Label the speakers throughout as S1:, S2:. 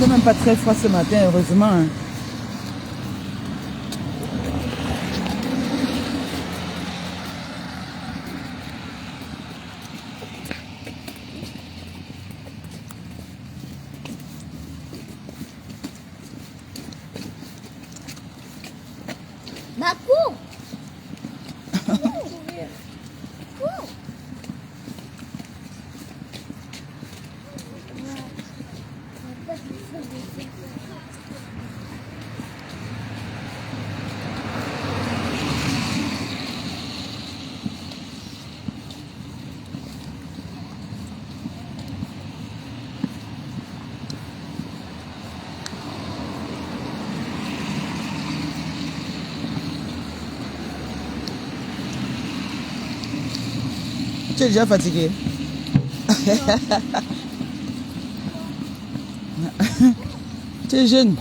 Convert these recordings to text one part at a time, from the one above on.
S1: fait même pas très froid ce matin, heureusement. Hein.
S2: Bah cours.
S1: Tu es déjà fatigué. Tu es jeune.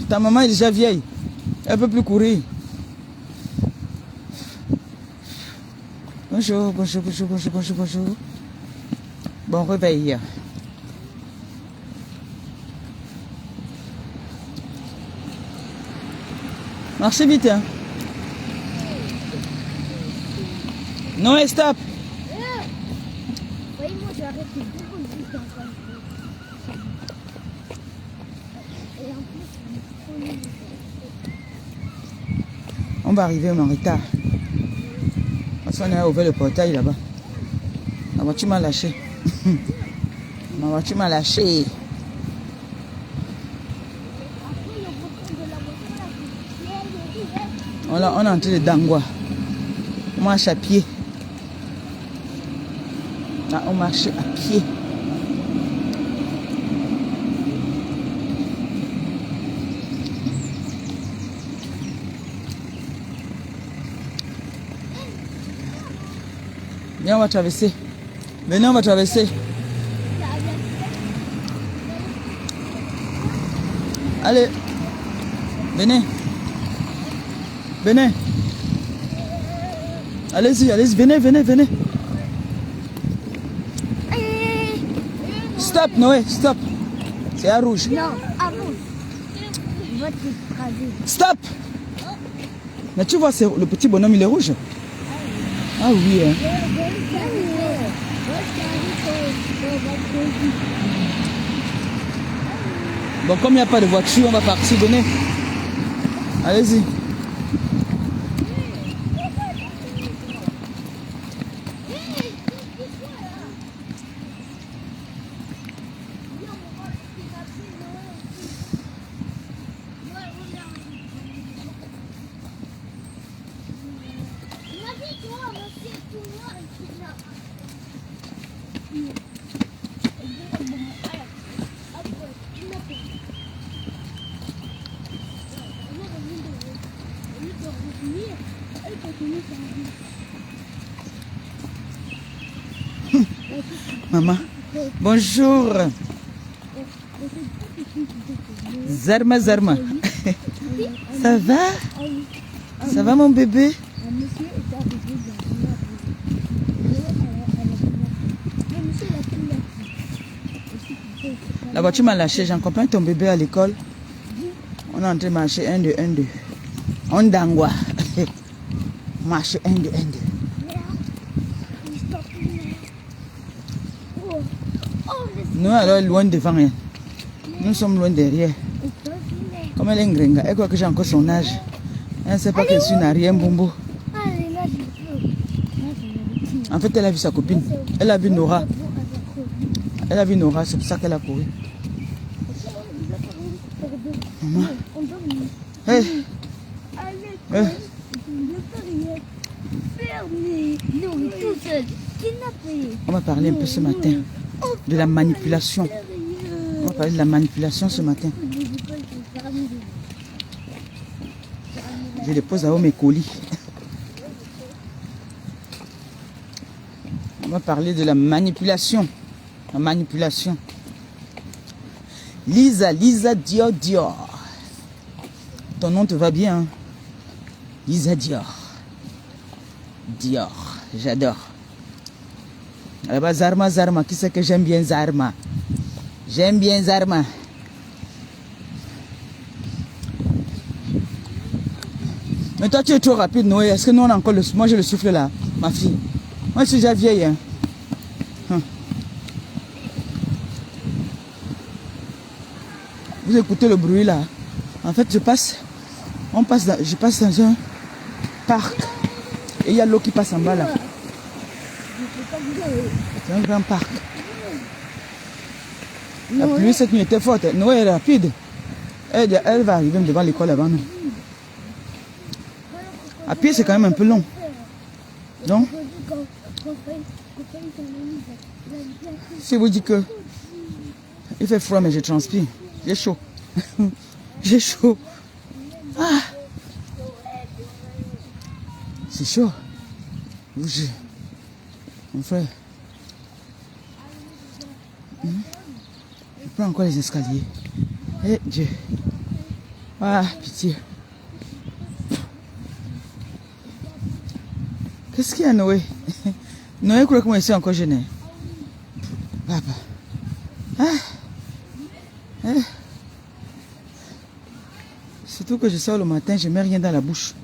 S1: Ta maman est déjà vieille. Elle ne peut plus courir. Bonjour, bonjour, bonjour, bonjour, bonjour, bonjour. Bon réveil. Marchez vite. Hein. Non, stop.
S2: Voyez-moi, je vais arrêter 2 secondes juste encore. Et en plus,
S1: On va arriver, on est en retard. Parce qu'on a ouvert le portail là-bas. La voiture m'a lâché. Ma voiture m'a lâché. On est entré de Dangwa. On marche à pied. Là, on marche à pied. Viens, on va traverser. Venez, on va traverser. Allez. Venez. Venez. Allez-y, allez-y. Venez, venez, venez. Stop, Noé, stop. C'est à rouge.
S2: non, à rouge. Il va t'écraser.
S1: Stop. Mais tu vois, le petit bonhomme, il est rouge. Ah oui, hein. Bon, comme il n'y a pas de voiture, on va partir. Venez. Allez-y. Maman, bonjour. Zarma, Zarma. Ça va? Ça va mon bébé? La voiture m'a lâché, j'accompagne ton bébé à l'école. On est en train de marcher 1, 2, 1, 2. On dangwa. Marche 1, 2, 1, 2. Nous alors loin devant rien. Nous sommes loin derrière. Comme elle est ngrenga, elle croit que j'ai encore son âge. Elle ne sait pas que je suis une rien bombo. En fait, elle a vu sa copine. Elle a vu Nora. Elle a vu Nora, c'est pour ça qu'elle a couru. Maman. Hey. Hey. On va parler un peu ce matin de la manipulation. On va parler de la manipulation ce matin. Je dépose à haut mes colis. On va parler de la manipulation. La manipulation. Lisa, Lisa Dior Dior. Ton nom te va bien, hein? Lisa Dior. Dior, j'adore. Là-bas, Zarma, Zarma. Qui c'est que j'aime bien Zarma? J'aime bien Zarma. Mais toi, tu es trop rapide, Noé. Est-ce que nous, on a encore le... Moi, j'ai le souffle là, ma fille. Moi, je suis déjà vieille. Hein. Vous écoutez le bruit là. En fait, je passe dans un parc. Et il y a l'eau qui passe en bas là. C'est un grand parc. La pluie cette nuit était forte. Noé est rapide. Elle va arriver devant l'école avant nous. À pied, c'est quand même un peu long. Donc, si vous dites que il fait froid, mais je transpire. J'ai chaud. J'ai chaud. Ah. C'est chaud. Bougez. Mon frère. Je prends encore les escaliers. Eh Dieu. Ah, pitié. Qu'est-ce qu'il y a, Noé? Noé croit que moi, je suis encore jeune. Papa. Ah. Eh. Surtout que je sors le matin, je ne mets rien dans la bouche.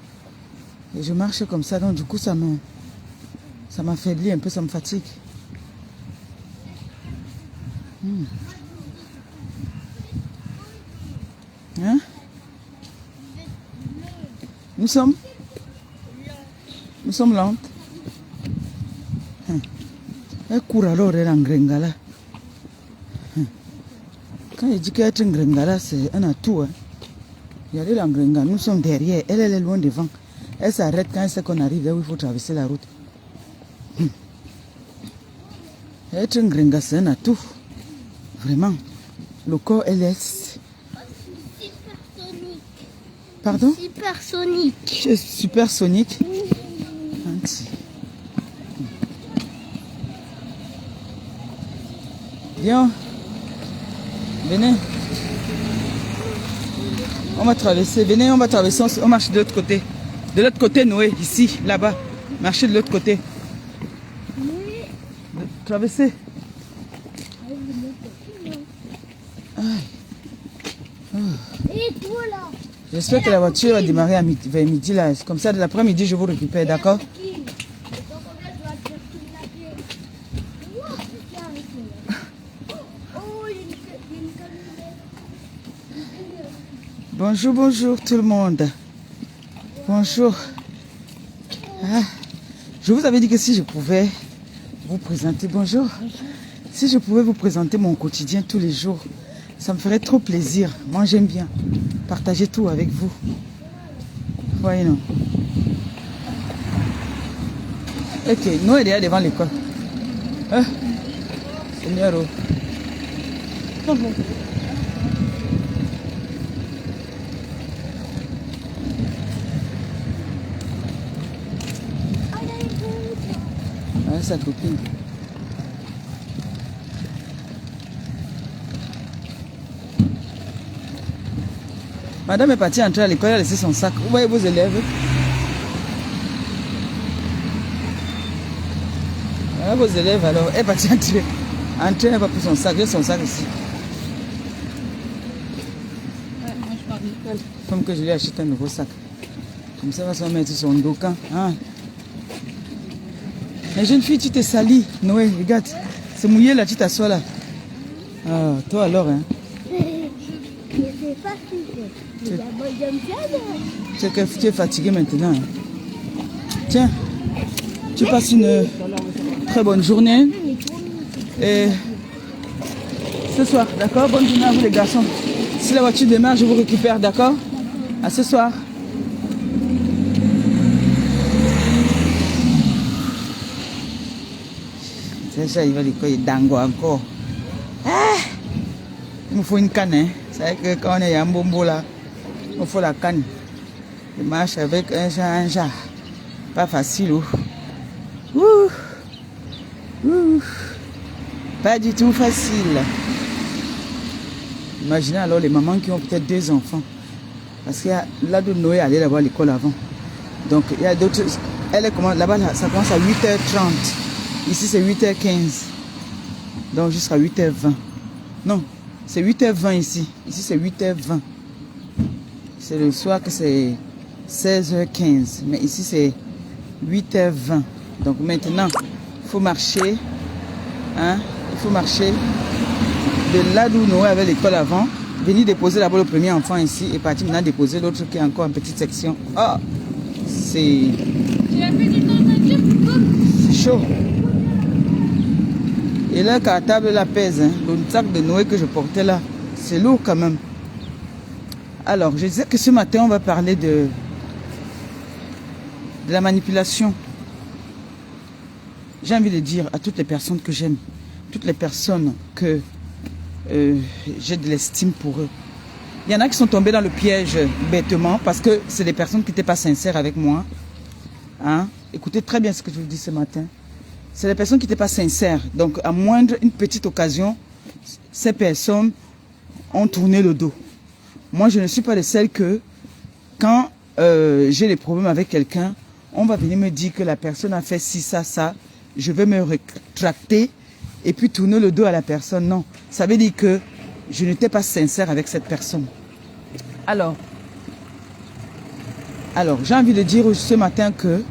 S1: Et je marche comme ça, donc du coup, ça m'affaiblit un peu, ça me fatigue. Hein? Nous sommes lentes. Elle court alors, elle est en Grengala. Quand il dit qu'elle est en Grengala, c'est un atout. Hein. Il y a des Grengala, nous sommes derrière, elle est loin devant. Elle s'arrête quand elle sait qu'on arrive là où il faut traverser la route. Être un Grengala, c'est un atout. Vraiment. Le corps, elle est...
S2: Supersonique.
S1: Pardon?
S2: Supersonique.
S1: Tu es supersonique. Viens. Venez. On va traverser. Venez, on va traverser. On marche de l'autre côté. De l'autre côté, Noé. Ici, là-bas. Marchez de l'autre côté. Traversez.
S2: Et toi là?
S1: J'espère que la voiture va démarrer vers midi là. Comme ça, de l'après-midi, je vous récupère, d'accord? Bonjour, bonjour tout le monde. Bonjour. Ah, je vous avais dit que si je pouvais vous présenter, bonjour. Si je pouvais vous présenter mon quotidien tous les jours, ça me ferait trop plaisir. Moi, j'aime bien partager tout avec vous. Voyez, non. Ok, nous, elle est déjà devant l'école. Ah, Seigneur. Oh. Bon. Ah, sa copine. Madame est partie entrer à l'école, elle a laissé son sac. Vous voyez vos élèves? Ah, vos élèves alors, elle est partie entrer. Entrer, elle va pour son sac. J'ai son sac ici.
S2: Ouais, moi je pars de l'école.
S1: Comme que je lui ai acheté un nouveau sac. Comme ça, elle va se mettre son docan. Hein? Mais jeune fille, tu t'es salie. Noé, regarde. C'est mouillé là, tu t'assois là. Ah, toi alors, hein?
S2: C'est facile.
S1: Tu es fatigué maintenant. Hein? Tiens, tu passes une très bonne journée. Et ce soir, d'accord? Bonne journée à vous les garçons. Si la voiture démarre, je vous récupère, d'accord? À ce soir. C'est ça, il va l'école, il est dango encore. Ah! Il me faut une canne, hein? C'est vrai que quand on est à Mbombo là, il me faut la canne. Je marche avec un chat. Pas facile, oh. Ouh. Ouh. Pas du tout facile. Imaginez alors les mamans qui ont peut-être 2 enfants. Parce qu'il y a là de Noé allait là-bas à l'école avant. Donc il y a d'autres. Elle est comment là-bas, ça commence à 8h30. Ici c'est 8h15. Donc jusqu'à 8h20. Non, C'est 8h20 ici. Ici, c'est 8h20. C'est le soir que c'est 16h15. Mais ici, c'est 8h20. Donc maintenant, il faut marcher. Hein? Il faut marcher de là d'où Noé avait l'école avant. Venir déposer d'abord le premier enfant ici et partir maintenant déposer l'autre qui est encore en petite section. Oh, c'est chaud. Et là, cartable la pèse. Hein. Le sac de Noé que je portais là, c'est lourd quand même. Alors, je disais que ce matin, on va parler de la manipulation. J'ai envie de dire à toutes les personnes que j'aime, toutes les personnes que j'ai de l'estime pour eux. Il y en a qui sont tombés dans le piège bêtement parce que c'est des personnes qui n'étaient pas sincères avec moi. Hein? Écoutez très bien ce que je vous dis ce matin. C'est des personnes qui n'étaient pas sincères. Donc, à moindre une petite occasion, ces personnes ont tourné le dos. Moi, je ne suis pas de celles que, quand j'ai des problèmes avec quelqu'un, on va venir me dire que la personne a fait ci, ça, ça. Je vais me rétracter et puis tourner le dos à la personne. Non, ça veut dire que je n'étais pas sincère avec cette personne. Alors j'ai envie de dire ce matin que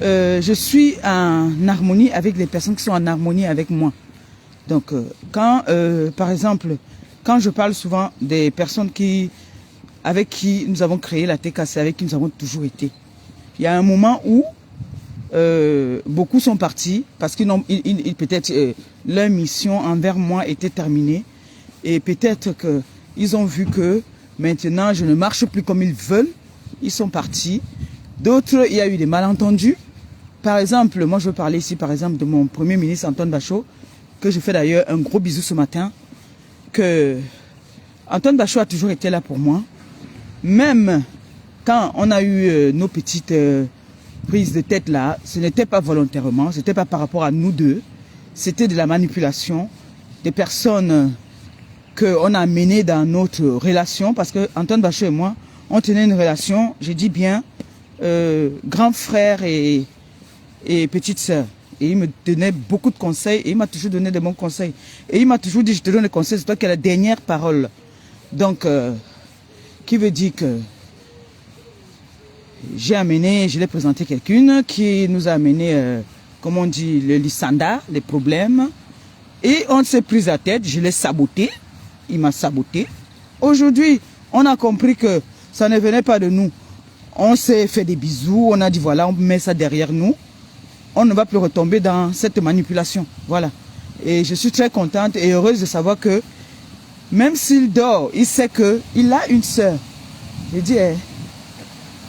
S1: je suis en harmonie avec les personnes qui sont en harmonie avec moi. Donc, quand, par exemple, quand je parle souvent des personnes avec qui nous avons créé la TKC, avec qui nous avons toujours été, il y a un moment où beaucoup sont partis parce qu'ils peut-être leur mission envers moi était terminée et peut-être qu'ils ont vu que maintenant je ne marche plus comme ils veulent, ils sont partis. D'autres, il y a eu des malentendus. Par exemple, moi je veux parler ici par exemple de mon premier ministre Antoine Bachot, que je fais d'ailleurs un gros bisou ce matin, que Antoine Bachot a toujours été là pour moi, même quand on a eu nos petites prise de tête là, ce n'était pas volontairement, ce n'était pas par rapport à nous deux, c'était de la manipulation, des personnes qu'on a menées dans notre relation, parce que Antoine Bachot et moi, on tenait une relation, je dis bien, grand frère et petite sœur. Et il me donnait beaucoup de conseils, et il m'a toujours donné de bons conseils. Et il m'a toujours dit, je te donne des conseils, c'est toi qui as la dernière parole. Donc, qui veut dire que je l'ai présenté quelqu'une qui nous a amené, comme on dit, le lissanda, les problèmes. Et on s'est pris à tête, je l'ai saboté, il m'a saboté. Aujourd'hui, on a compris que ça ne venait pas de nous. On s'est fait des bisous, on a dit voilà, on met ça derrière nous. On ne va plus retomber dans cette manipulation. Voilà. Et je suis très contente et heureuse de savoir que même s'il dort, il sait qu'il a une sœur. Je dis,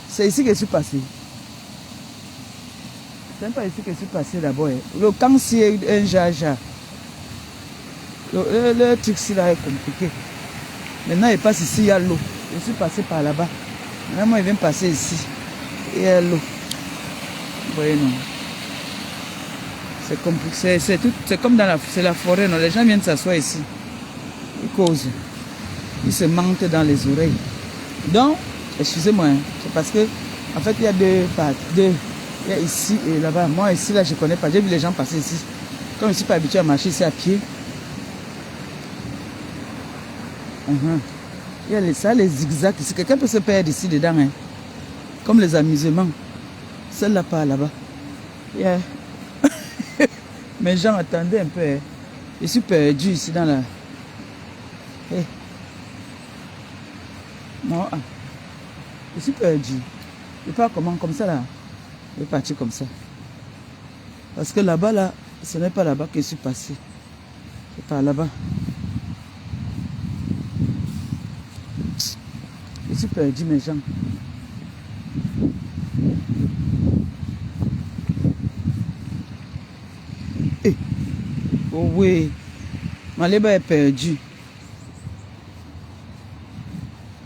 S1: c'est ici que je suis passé. C'est pas ici que je suis passé d'abord. Le camp, c'est un jaja. Le truc ci là est compliqué. Maintenant, il passe ici, il y a l'eau. Je suis passé par là-bas. Maintenant, moi, il vient passer ici. Il y a l'eau. Vous voyez, non. C'est compliqué. C'est comme dans la forêt. Non? Les gens viennent s'asseoir ici. Ils causent. Ils se mentent dans les oreilles. Donc, excusez-moi, hein, c'est parce que, en fait, il y a deux parties. Il y a ici et là-bas. Moi, ici, là, je ne connais pas. J'ai vu les gens passer ici. Comme je ne suis pas habitué à marcher ici à pied. Il y a les zigzags ici. Quelqu'un peut se perdre ici dedans. Hein. Comme les amusements. Celle-là part là-bas. Yeah. Mes gens, attendez un peu. Hein. Je suis perdu ici dans la... Hey. Non, je suis perdu. Je pars comment? Comme ça là. Je vais partir comme ça. Parce que là-bas, là, ce n'est pas là-bas que je suis passé. C'est par là-bas. Je suis perdu, mes gens. Hey. Oh oui. Maléba est perdu.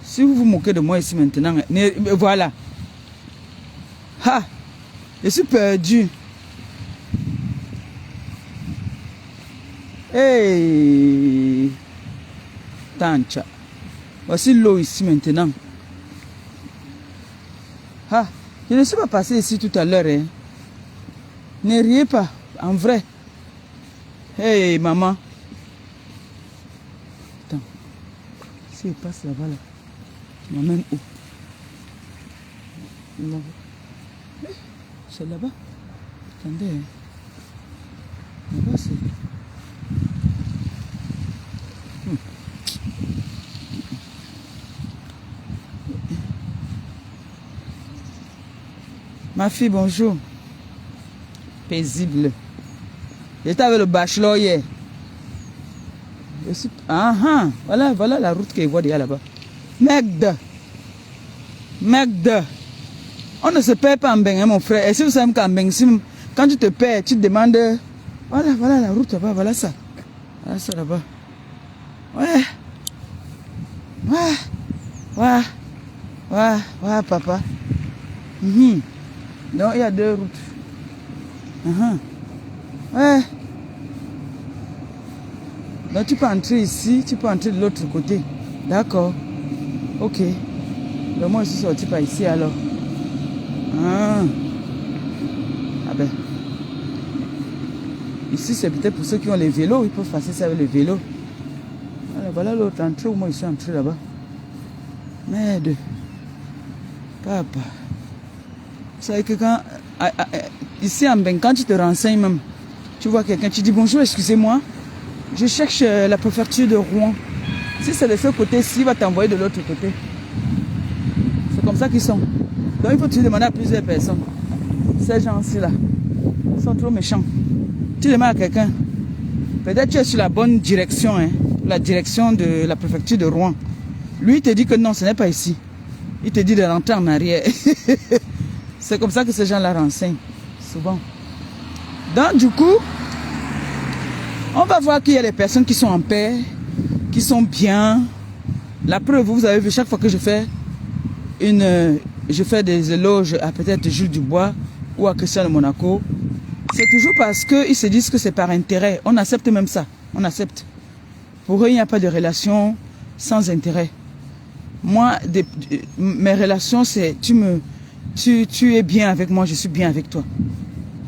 S1: Si vous vous moquez de moi ici maintenant, voilà. Ha! Je suis perdu. Hey! Tancha. Voici l'eau ici maintenant. Ah! Je ne suis pas passé ici tout à l'heure. Hein. Ne riez pas, en vrai. Hey, maman. Attends. Si il passe là-bas, là, il m'emmène où? Là-bas. C'est là-bas. Attendez. Là-bas, c'est... Ma fille, bonjour. Paisible. J'étais avec le bachelor hier. Voilà la route qu'il voit déjà là-bas. Merde. On ne se perd pas en bain, hein, mon frère. Et si vous savez qu'en bain, quand tu te perds, tu te demandes... Voilà la route là-bas, voilà ça. Voilà ça là-bas. Ouais, papa. Donc, il y a 2 routes. Ouais. Donc, tu peux entrer ici, tu peux entrer de l'autre côté. D'accord. Ok. Donc, moi, je suis sorti par ici, alors. Ah ben. Ici, c'est peut-être pour ceux qui ont les vélos. Ils peuvent passer ça avec le vélo. Voilà l'autre entrée où moi, je suis entré là-bas. Merde. Papa. Vous savez que quand... ici, en Bain, quand tu te renseignes même, tu vois quelqu'un, tu dis bonjour, excusez-moi. Je cherche la préfecture de Rouen. Si c'est de ce côté-ci, il va t'envoyer de l'autre côté. C'est comme ça qu'ils sont. Donc il faut que tu demandes à plusieurs personnes. Ces gens-ci là, ils sont trop méchants. Tu demandes à quelqu'un. Peut-être tu es sur la bonne direction, hein, la direction de la préfecture de Rouen. Lui, il te dit que non, ce n'est pas ici. Il te dit de rentrer en arrière. C'est comme ça que ces gens-là renseignent, souvent. Donc du coup, on va voir qu'il y a des personnes qui sont en paix, qui sont bien. La preuve, vous avez vu, chaque fois que je fais des éloges à peut-être Jules Dubois ou à Christian de Monaco, c'est toujours parce qu'ils se disent que c'est par intérêt. On accepte même ça. On accepte. Pour eux, il n'y a pas de relation sans intérêt. Moi, mes relations, c'est tu es bien avec moi, je suis bien avec toi.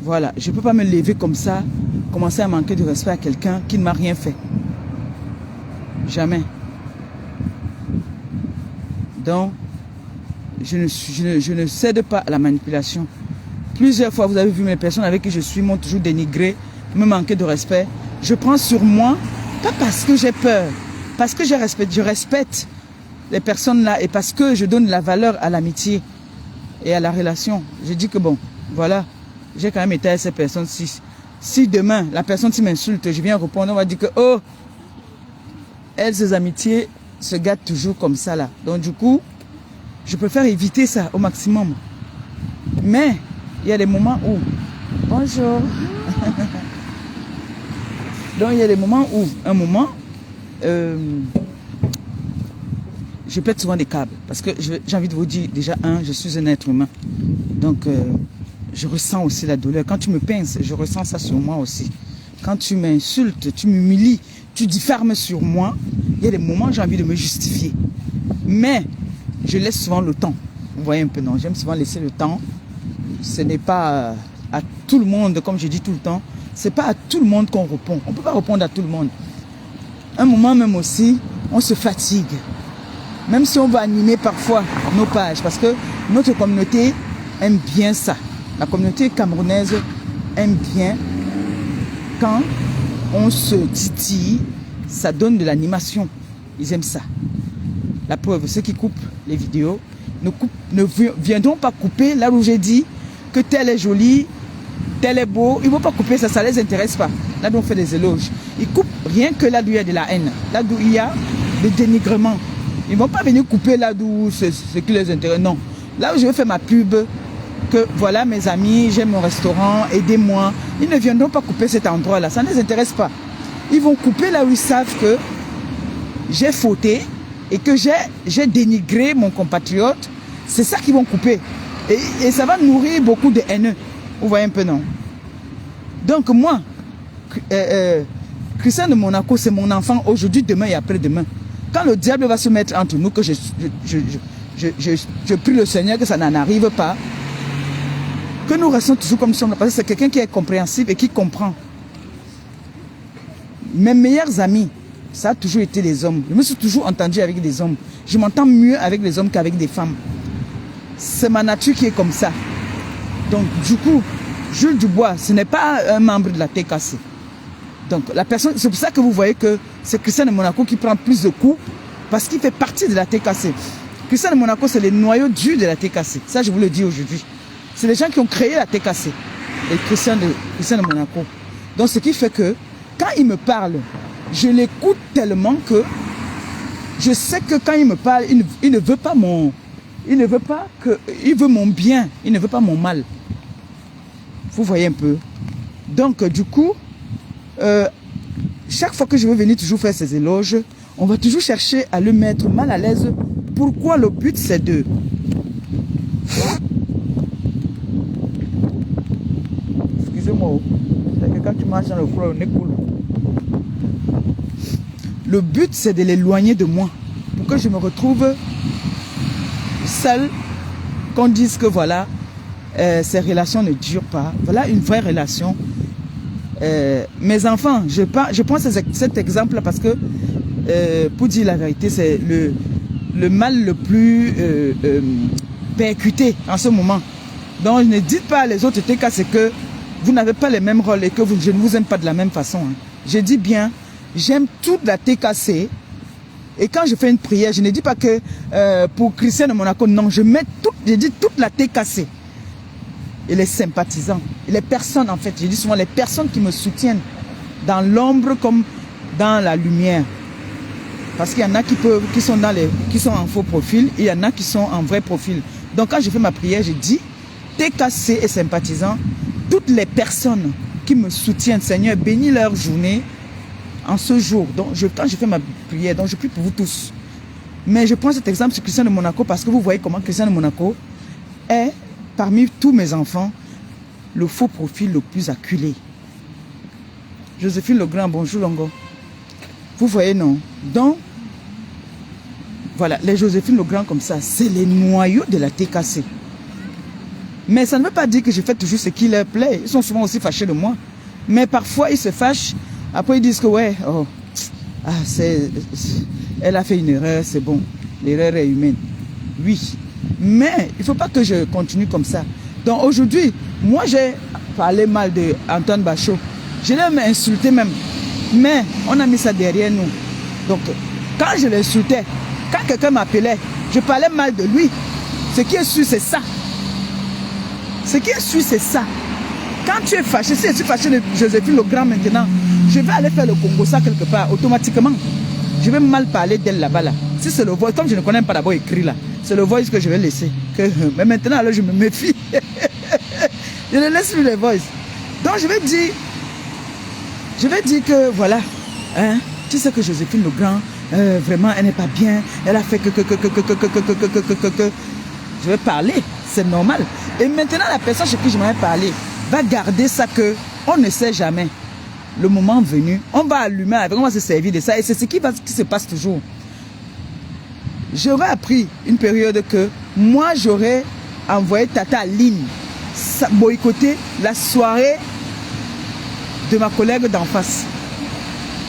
S1: Voilà. Je ne peux pas me lever comme ça, commencer à manquer de respect à quelqu'un qui ne m'a rien fait. Jamais. Donc, je ne cède pas à la manipulation. Plusieurs fois, vous avez vu mes personnes avec qui je suis m'ont toujours dénigré, me manquer de respect. Je prends sur moi, pas parce que j'ai peur, parce que je respecte les personnes là et parce que je donne la valeur à l'amitié et à la relation. Je dis que bon, voilà, j'ai quand même été à ces personnes. Si demain, la personne qui m'insulte, je viens répondre, on va dire que, oh, elles, ces amitiés se gâtent toujours comme ça là. Donc du coup, je préfère éviter ça au maximum. Mais, il y a des moments où... Bonjour. Donc, il y a des moments où, je pète souvent des câbles. Parce que j'ai envie de vous dire, déjà, je suis un être humain. Donc, je ressens aussi la douleur. Quand tu me pinces, je ressens ça sur moi aussi. Quand tu m'insultes, tu m'humilies, tu diffames sur moi, il y a des moments où j'ai envie de me justifier. Mais, je laisse souvent le temps. Vous voyez un peu, non? J'aime souvent laisser le temps. Ce n'est pas à tout le monde, comme je dis tout le temps, c'est pas à tout le monde qu'on répond. On ne peut pas répondre à tout le monde. Un moment même aussi, on se fatigue. Même si on va animer parfois nos pages, parce que notre communauté aime bien ça. La communauté camerounaise aime bien quand on se titille, ça donne de l'animation. Ils aiment ça. La preuve, ceux qui coupent les vidéos ne viendront pas couper là où j'ai dit que tel est joli, tel est beau. Ils ne vont pas couper ça, ça ne les intéresse pas. Là où on fait des éloges. Ils coupent rien que là où il y a de la haine, là où il y a le dénigrement. Ils ne vont pas venir couper là où c'est ce qui les intéresse. Non. Là où je vais faire ma pub, que voilà mes amis, j'ai mon restaurant, aidez-moi. Ils ne viendront pas couper cet endroit-là, ça ne les intéresse pas. Ils vont couper là où ils savent que j'ai fauté et que j'ai dénigré mon compatriote. C'est ça qu'ils vont couper. Et ça va nourrir beaucoup de haineux. Vous voyez un peu, non? Donc moi, Christian de Monaco, c'est mon enfant aujourd'hui, demain et après-demain. Quand le diable va se mettre entre nous, que je prie le Seigneur que ça n'en arrive pas, que nous restons toujours comme nous sommes, parce que c'est quelqu'un qui est compréhensible et qui comprend. Mes meilleurs amis, ça a toujours été des hommes. Je me suis toujours entendu avec des hommes. Je m'entends mieux avec les hommes qu'avec des femmes. C'est ma nature qui est comme ça. Donc, du coup, Jules Dubois, ce n'est pas un membre de la TKC. Donc, la personne, c'est pour ça que vous voyez que c'est Christian de Monaco qui prend plus de coups parce qu'il fait partie de la TKC. Christian de Monaco, c'est le noyau dur de la TKC. Ça, je vous le dis aujourd'hui. C'est les gens qui ont créé la TKC. Les Christian de Monaco. Donc, ce qui fait que, quand il me parle, je l'écoute tellement que je sais que quand il me parle, il ne veut pas mon... Il ne veut pas que... Il veut mon bien. Il ne veut pas mon mal. Vous voyez un peu. Donc, du coup, chaque fois que je veux venir toujours faire ces éloges, on va toujours chercher à le mettre mal à l'aise. Pourquoi le but, c'est de... Excusez-moi. C'est que quand tu marches dans le courant, on est cool. Le but, c'est de l'éloigner de moi. Pour que je me retrouve seul, qu'on dise que voilà, ces relations ne durent pas. Voilà une vraie relation. Mes enfants, je prends cet exemple parce que, pour dire la vérité, c'est le mal le plus percuté en ce moment. Donc, ne dites pas à les autres TK, c'est que vous n'avez pas les mêmes rôles et que je ne vous aime pas de la même façon. Hein. Je dis bien, j'aime toute la TKC. Et quand je fais une prière, je ne dis pas que pour Christian de Monaco, non, je dis toute la TKC. Et les sympathisants, et les personnes en fait, je dis souvent les personnes qui me soutiennent dans l'ombre comme dans la lumière. Parce qu'il y en a qui sont en faux profil, et il y en a qui sont en vrai profil. Donc quand je fais ma prière, je dis TKC et sympathisants, toutes les personnes qui me soutiennent, Seigneur, bénis leur journée en ce jour. Donc quand je fais ma prière, donc je prie pour vous tous. Mais je prends cet exemple sur Christian de Monaco parce que vous voyez comment Christian de Monaco est, parmi tous mes enfants, le faux profil le plus acculé. Joséphine Legrand, bonjour Longo. Vous voyez, non? Donc, voilà, les Joséphine Legrand comme ça, c'est les noyaux de la TKC. Mais ça ne veut pas dire que je fais toujours ce qui leur plaît. Ils sont souvent aussi fâchés de moi. Mais parfois, ils se fâchent. Après, ils disent que, ouais, oh, elle a fait une erreur, c'est bon. L'erreur est humaine. Oui. Mais il ne faut pas que je continue comme ça. Donc aujourd'hui, moi, j'ai parlé mal d'Antoine Bachot. Je l'ai insulté même. Mais on a mis ça derrière nous. Donc, quand je l'insultais, quand quelqu'un m'appelait, je parlais mal de lui. Ce qui est sûr, c'est ça. Ce qui est sûr, c'est ça. Quand tu es fâché, si je suis fâché de Joséphine Legrand maintenant, je vais aller faire le Congo ça quelque part, automatiquement. Je vais mal parler d'elle là-bas. Là. Si c'est le voice, comme je ne connais pas d'abord écrit là, c'est le voice que je vais laisser. Mais maintenant, alors, je me méfie. Je ne laisse plus les voice. Donc, je vais dire que, voilà, hein, tu sais que Joséphine Legrand, vraiment, elle n'est pas bien. Elle a fait que. Je vais parler, c'est normal. Et maintenant, la personne chez qui je m'avais parlé va garder ça que on ne sait jamais. Le moment venu, on va allumer avec, on va se servir de ça. Et c'est ce qui se passe toujours. J'aurais appris une période que moi, j'aurais envoyé Tata Aline boycotter la soirée de ma collègue d'en face.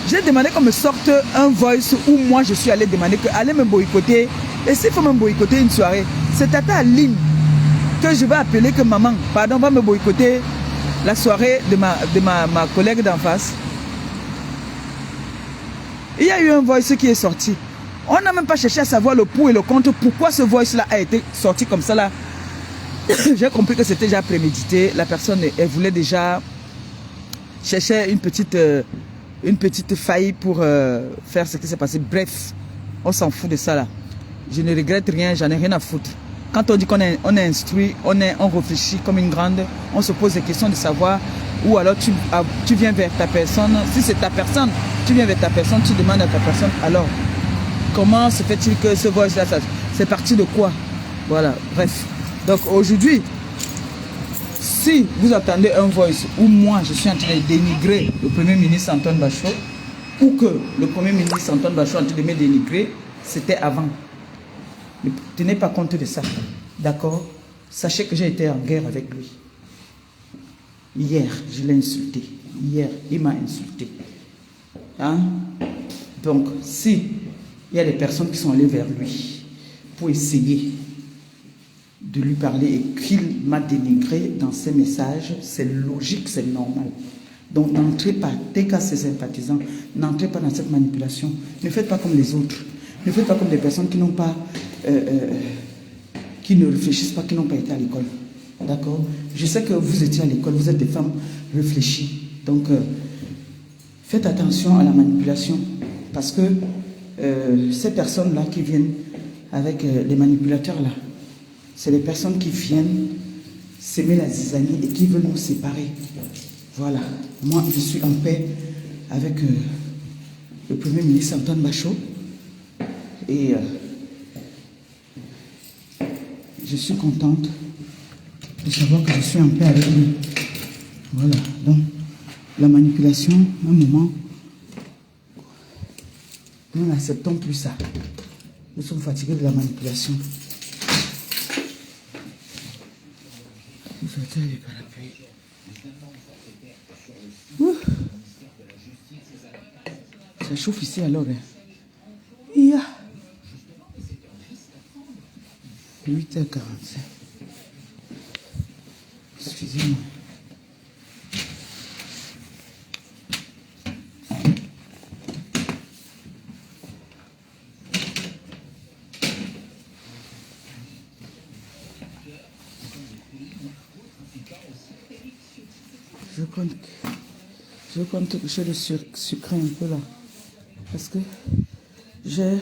S1: J'ai demandé qu'on me sorte un voice où moi, je suis allé demander qu'elle me boycotter. Et s'il faut me boycotter une soirée, c'est Tata Aline que je vais appeler que maman, pardon, va me boycotter la soirée de ma collègue d'en face. Il y a eu un voice qui est sorti. On n'a même pas cherché à savoir le pour et le contre. Pourquoi ce voice-là a été sorti comme ça là. J'ai compris que c'était déjà prémédité. La personne, elle voulait déjà chercher une petite faille pour faire ce qui s'est passé. Bref, on s'en fout de ça là. Je ne regrette rien, j'en ai rien à foutre. Quand on dit qu'on est instruit, on réfléchit comme une grande, on se pose des questions de savoir, ou alors tu viens vers ta personne. Si c'est ta personne, tu viens vers ta personne, tu demandes à ta personne, alors, comment se fait-il que ce voice-là, c'est parti de quoi? Voilà, bref. Donc aujourd'hui, si vous attendez un voice où moi je suis en train de dénigrer le Premier ministre Antoine Bachot, ou que le Premier ministre Antoine Bachot est en train de me dénigrer, c'était avant. Ne tenez pas compte de ça. D'accord? Sachez que j'ai été en guerre avec lui. Hier, je l'ai insulté. Hier, il m'a insulté. Hein? Donc, si il y a des personnes qui sont allées vers lui pour essayer de lui parler et qu'il m'a dénigré dans ses messages, c'est logique, c'est normal. Donc, n'entrez pas, dès qu'à ses sympathisants, n'entrez pas dans cette manipulation. Ne faites pas comme les autres. Ne faites pas comme des personnes qui n'ont pas, qui ne réfléchissent pas, qui n'ont pas été à l'école. D'accord? Je sais que vous étiez à l'école, vous êtes des femmes réfléchies. Donc, faites attention à la manipulation. Parce que ces personnes-là qui viennent avec les manipulateurs-là, c'est les personnes qui viennent s'aimer la zizanie et qui veulent nous séparer. Voilà. Moi, je suis en paix avec le Premier ministre Antoine Bachot. Et je suis contente de savoir que je suis en paix avec lui. Voilà. Donc, la manipulation, un moment, nous n'acceptons plus ça. Nous sommes fatigués de la manipulation. Ça chauffe ici alors. Hein. 8h45. Excusez-moi. Je compte toucher le sucré un peu là. Parce que je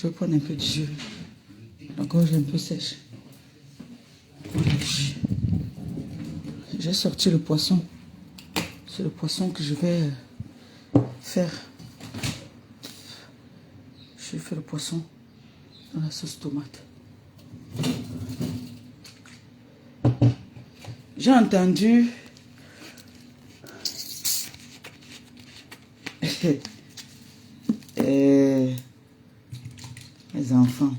S1: vais prendre un peu de jus. La gorge est un peu sèche. J'ai sorti le poisson. C'est le poisson que je vais faire. Je vais faire le poisson dans la sauce tomate. J'ai entendu les enfants.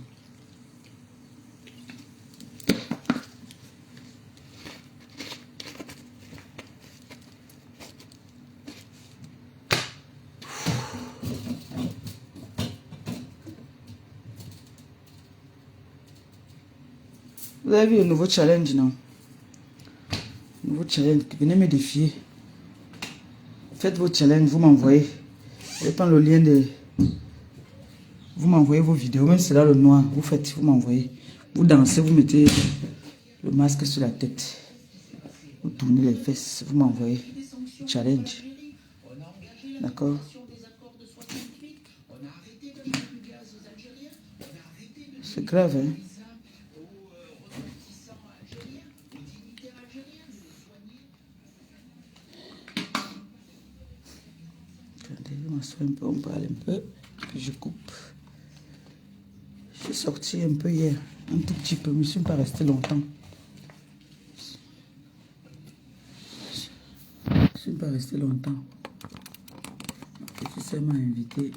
S1: Vous avez vu le nouveau challenge, non? Nouveau challenge, venez me défier. Faites vos challenges, vous m'envoyez. Je prends le lien de... Vous m'envoyez vos vidéos, même si c'est là le noir. Vous faites, vous m'envoyez. Vous dansez, vous mettez le masque sur la tête. Vous tournez les fesses, vous m'envoyez. Challenge. D'accord? C'est grave, hein? Je m'assois un peu, on parle un peu, puis je coupe. Je suis sorti un peu hier, un tout petit peu, mais je ne suis pas resté longtemps. Je ne suis pas resté longtemps. Je sais m'a invité.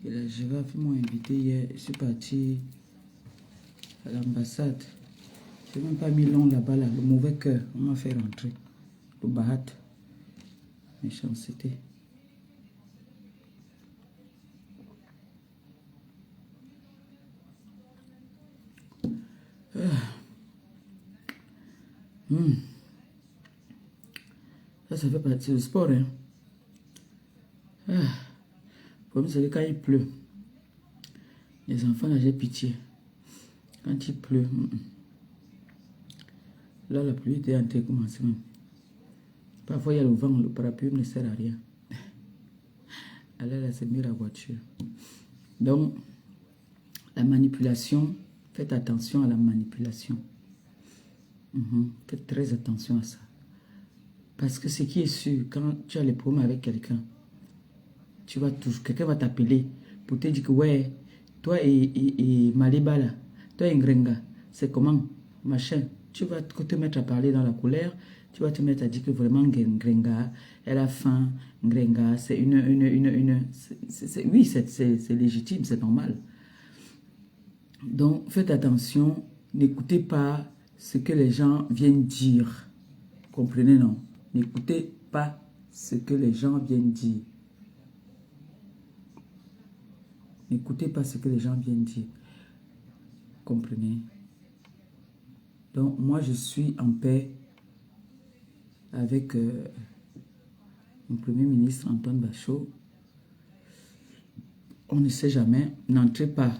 S1: Et la girafe m'a invité hier. Je suis parti à l'ambassade. Je n'ai même pas mis long là-bas, là. Le mauvais cœur, on m'a fait rentrer. Le bahat. Méchanceté. Ça fait partie du sport. Hein? Le problème, c'est que quand il pleut, les enfants, là, j'ai pitié. Quand il pleut, là, la pluie était en train de commencer. Parfois, il y a le vent, le parapluie ne sert à rien. Alors là, c'est mieux la voiture. Donc, la manipulation, faites attention à la manipulation. Faites très attention à ça. Parce que ce qui est sûr, quand tu as les problèmes avec quelqu'un, tu vas toucher, quelqu'un va t'appeler pour te dire que ouais, toi et Maliba là, toi et Ngrenga, c'est comment, machin. Tu vas te mettre à parler dans la colère, Tu vas te mettre à dire que vraiment Ngrenga, elle a faim, Ngrenga, c'est oui, c'est légitime, c'est normal. Donc, faites attention, n'écoutez pas ce que les gens viennent dire. Comprenez, non? N'écoutez pas ce que les gens viennent dire. N'écoutez pas ce que les gens viennent dire. Comprenez? Donc, moi, je suis en paix avec mon Premier ministre Antoine Bachot. On ne sait jamais. N'entrez pas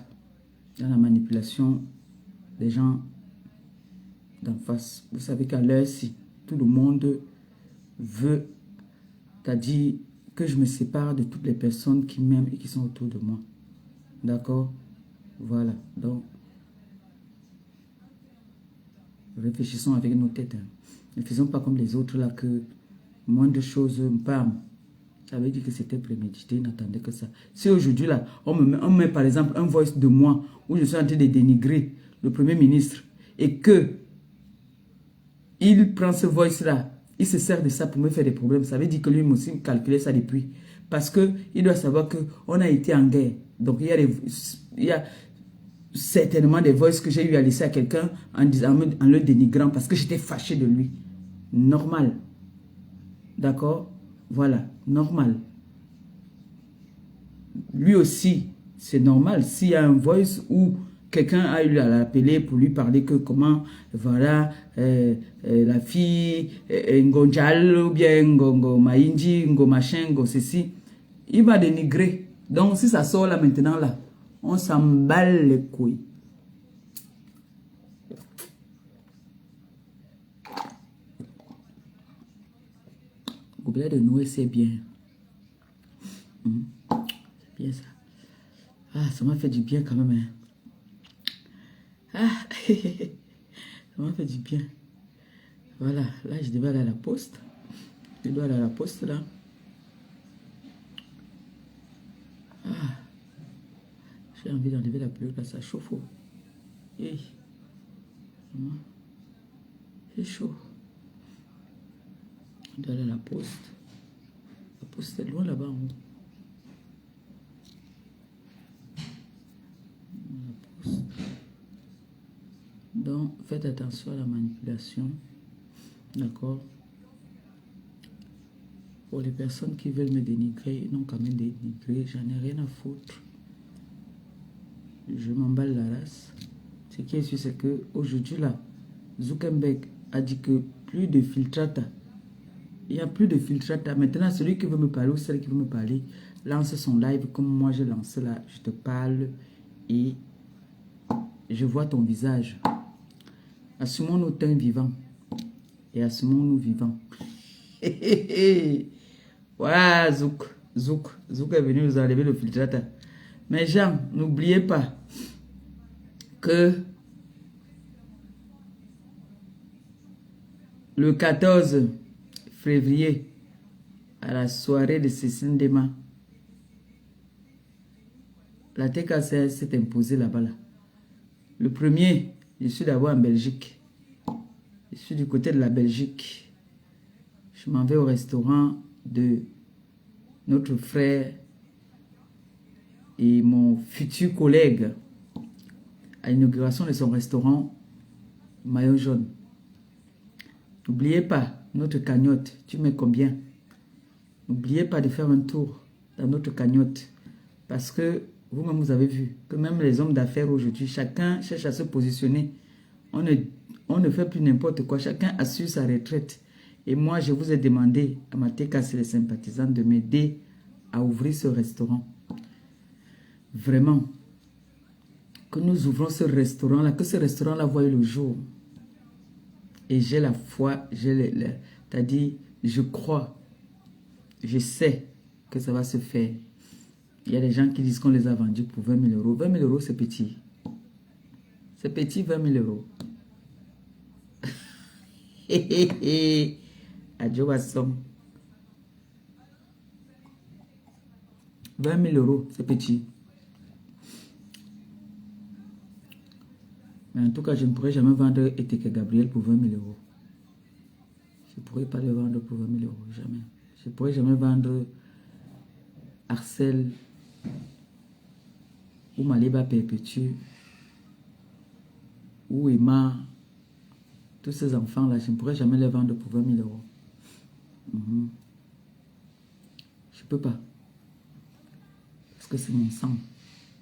S1: dans la manipulation des gens d'en face. Vous savez qu'à l'heure-ci, tout le monde veut, c'est-à-dire que je me sépare de toutes les personnes qui m'aiment et qui sont autour de moi. D'accord? Voilà. Donc, réfléchissons avec nos têtes. Hein. Ne faisons pas comme les autres là que moins de choses, bam. Ça veut dire que c'était prémédité, n'attendez que ça. Si aujourd'hui là, on met par exemple un voice de moi où je suis en train de dénigrer le Premier ministre et que il prend ce voice là, il se sert de ça pour me faire des problèmes. Ça veut dire que lui aussi calculait ça depuis. Parce que il doit savoir qu'on a été en guerre. Donc il y a certainement des voices que j'ai eu à laisser à quelqu'un en le dénigrant parce que j'étais fâché de lui. Normal. D'accord? Voilà, normal. Lui aussi, c'est normal. S'il y a un voice où quelqu'un a eu à l'appeler pour lui parler que comment, voilà, la fille, Ngonjal, ou bien Ngo Maïnji, Ngo machin, Ngo ceci, il va dénigrer. Donc, si ça sort là maintenant, là, on s'emballe les couilles. Gobelet de Noé, c'est bien. C'est bien ça. Ah, ça m'a fait du bien quand même. Hein. Ah, ça m'a fait du bien. Voilà, là, je devais aller à la poste. Je dois aller à la poste, là. Ah, j'ai envie d'enlever la peluche, là, ça chauffe. Hey. C'est chaud. Je dois aller à la poste. La poste est loin là-bas. Hein. La poste. Donc, faites attention à la manipulation. D'accord? Pour les personnes qui veulent me dénigrer, non quand même dénigrer, j'en ai rien à foutre. Je m'emballe la race. Ce qui est sûr, c'est que aujourd'hui là, Zuckerberg a dit que plus de filtrata. Il n'y a plus de filtrata. Maintenant, celui qui veut me parler ou celle qui veut me parler, lance son live comme moi j'ai lancé là. Je te parle et je vois ton visage. Assumons-nous teint vivant et assumons-nous vivants. Voilà, Zouk est venu nous enlever le filtrata. Mais gens, n'oubliez pas que le 14 février, à la soirée de Cécile Dema, la TKCS s'est imposée là-bas. Là. Le premier, je suis d'abord en Belgique. Je suis du côté de la Belgique. Je m'en vais au restaurant de notre frère et mon futur collègue à l'inauguration de son restaurant Maillot Jaune. N'oubliez pas notre cagnotte. Tu mets combien? N'oubliez pas de faire un tour dans notre cagnotte. Parce que vous-même, vous avez vu que même les hommes d'affaires aujourd'hui, chacun cherche à se positionner. On ne fait plus n'importe quoi. Chacun assure sa retraite. Et moi, je vous ai demandé à ma TKC les sympathisants de m'aider à ouvrir ce restaurant. Vraiment. Que nous ouvrons ce restaurant-là, que ce restaurant-là voie le jour. Et j'ai la foi, c'est-à-dire, je crois, je sais que ça va se faire. Il y a des gens qui disent qu'on les a vendus pour 20 000 euros. 20 000 euros, c'est petit. C'est petit, 20 000 euros. Adieu, Wassom. 20 000 euros, c'est petit. Mais en tout cas, je ne pourrais jamais vendre Eteke Gabriel pour 20 000 euros. Je ne pourrais pas le vendre pour 20 000 euros, jamais. Je ne pourrais jamais vendre Arcel ou Maliba Perpétue ou Emma. Tous ces enfants-là, je ne pourrais jamais les vendre pour 20 000 euros. Je ne peux pas. Parce que c'est mon sang.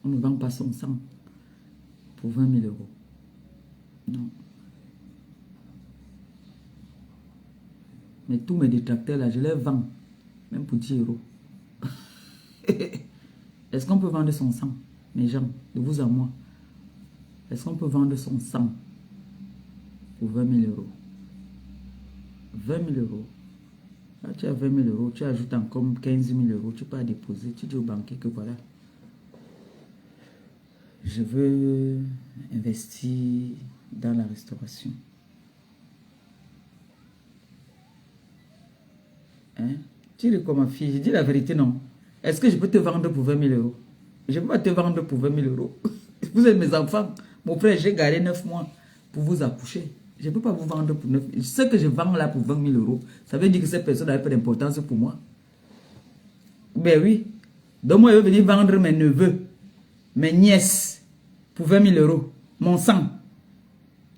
S1: On ne vend pas son sang pour 20 000 euros. Non. Mais tous mes détracteurs là, je les vends. Même pour 10 euros. Est-ce qu'on peut vendre son sang? Mes gens, de vous à moi. Est-ce qu'on peut vendre son sang pour 20 000 euros? 20 000 euros. Là, tu as 20 000 euros, tu ajoutes encore 15 000 euros, tu peux déposer, tu dis au banquier que voilà. Je veux investir dans la restauration. Hein? Tu dis comme ma fille, je dis la vérité, non. Est-ce que je peux te vendre pour 20 000 euros? Je ne peux pas te vendre pour 20 000 euros. Vous êtes mes enfants. Mon frère, j'ai gardé 9 mois pour vous accoucher. Je ne peux pas vous vendre pour 9 000. Ce que je vends là pour 20 000 euros, ça veut dire que cette personne n'a pas d'importance pour moi. Ben oui. Donc moi, je vais venir vendre mes neveux, mes nièces, pour 20 000 euros. Mon sang.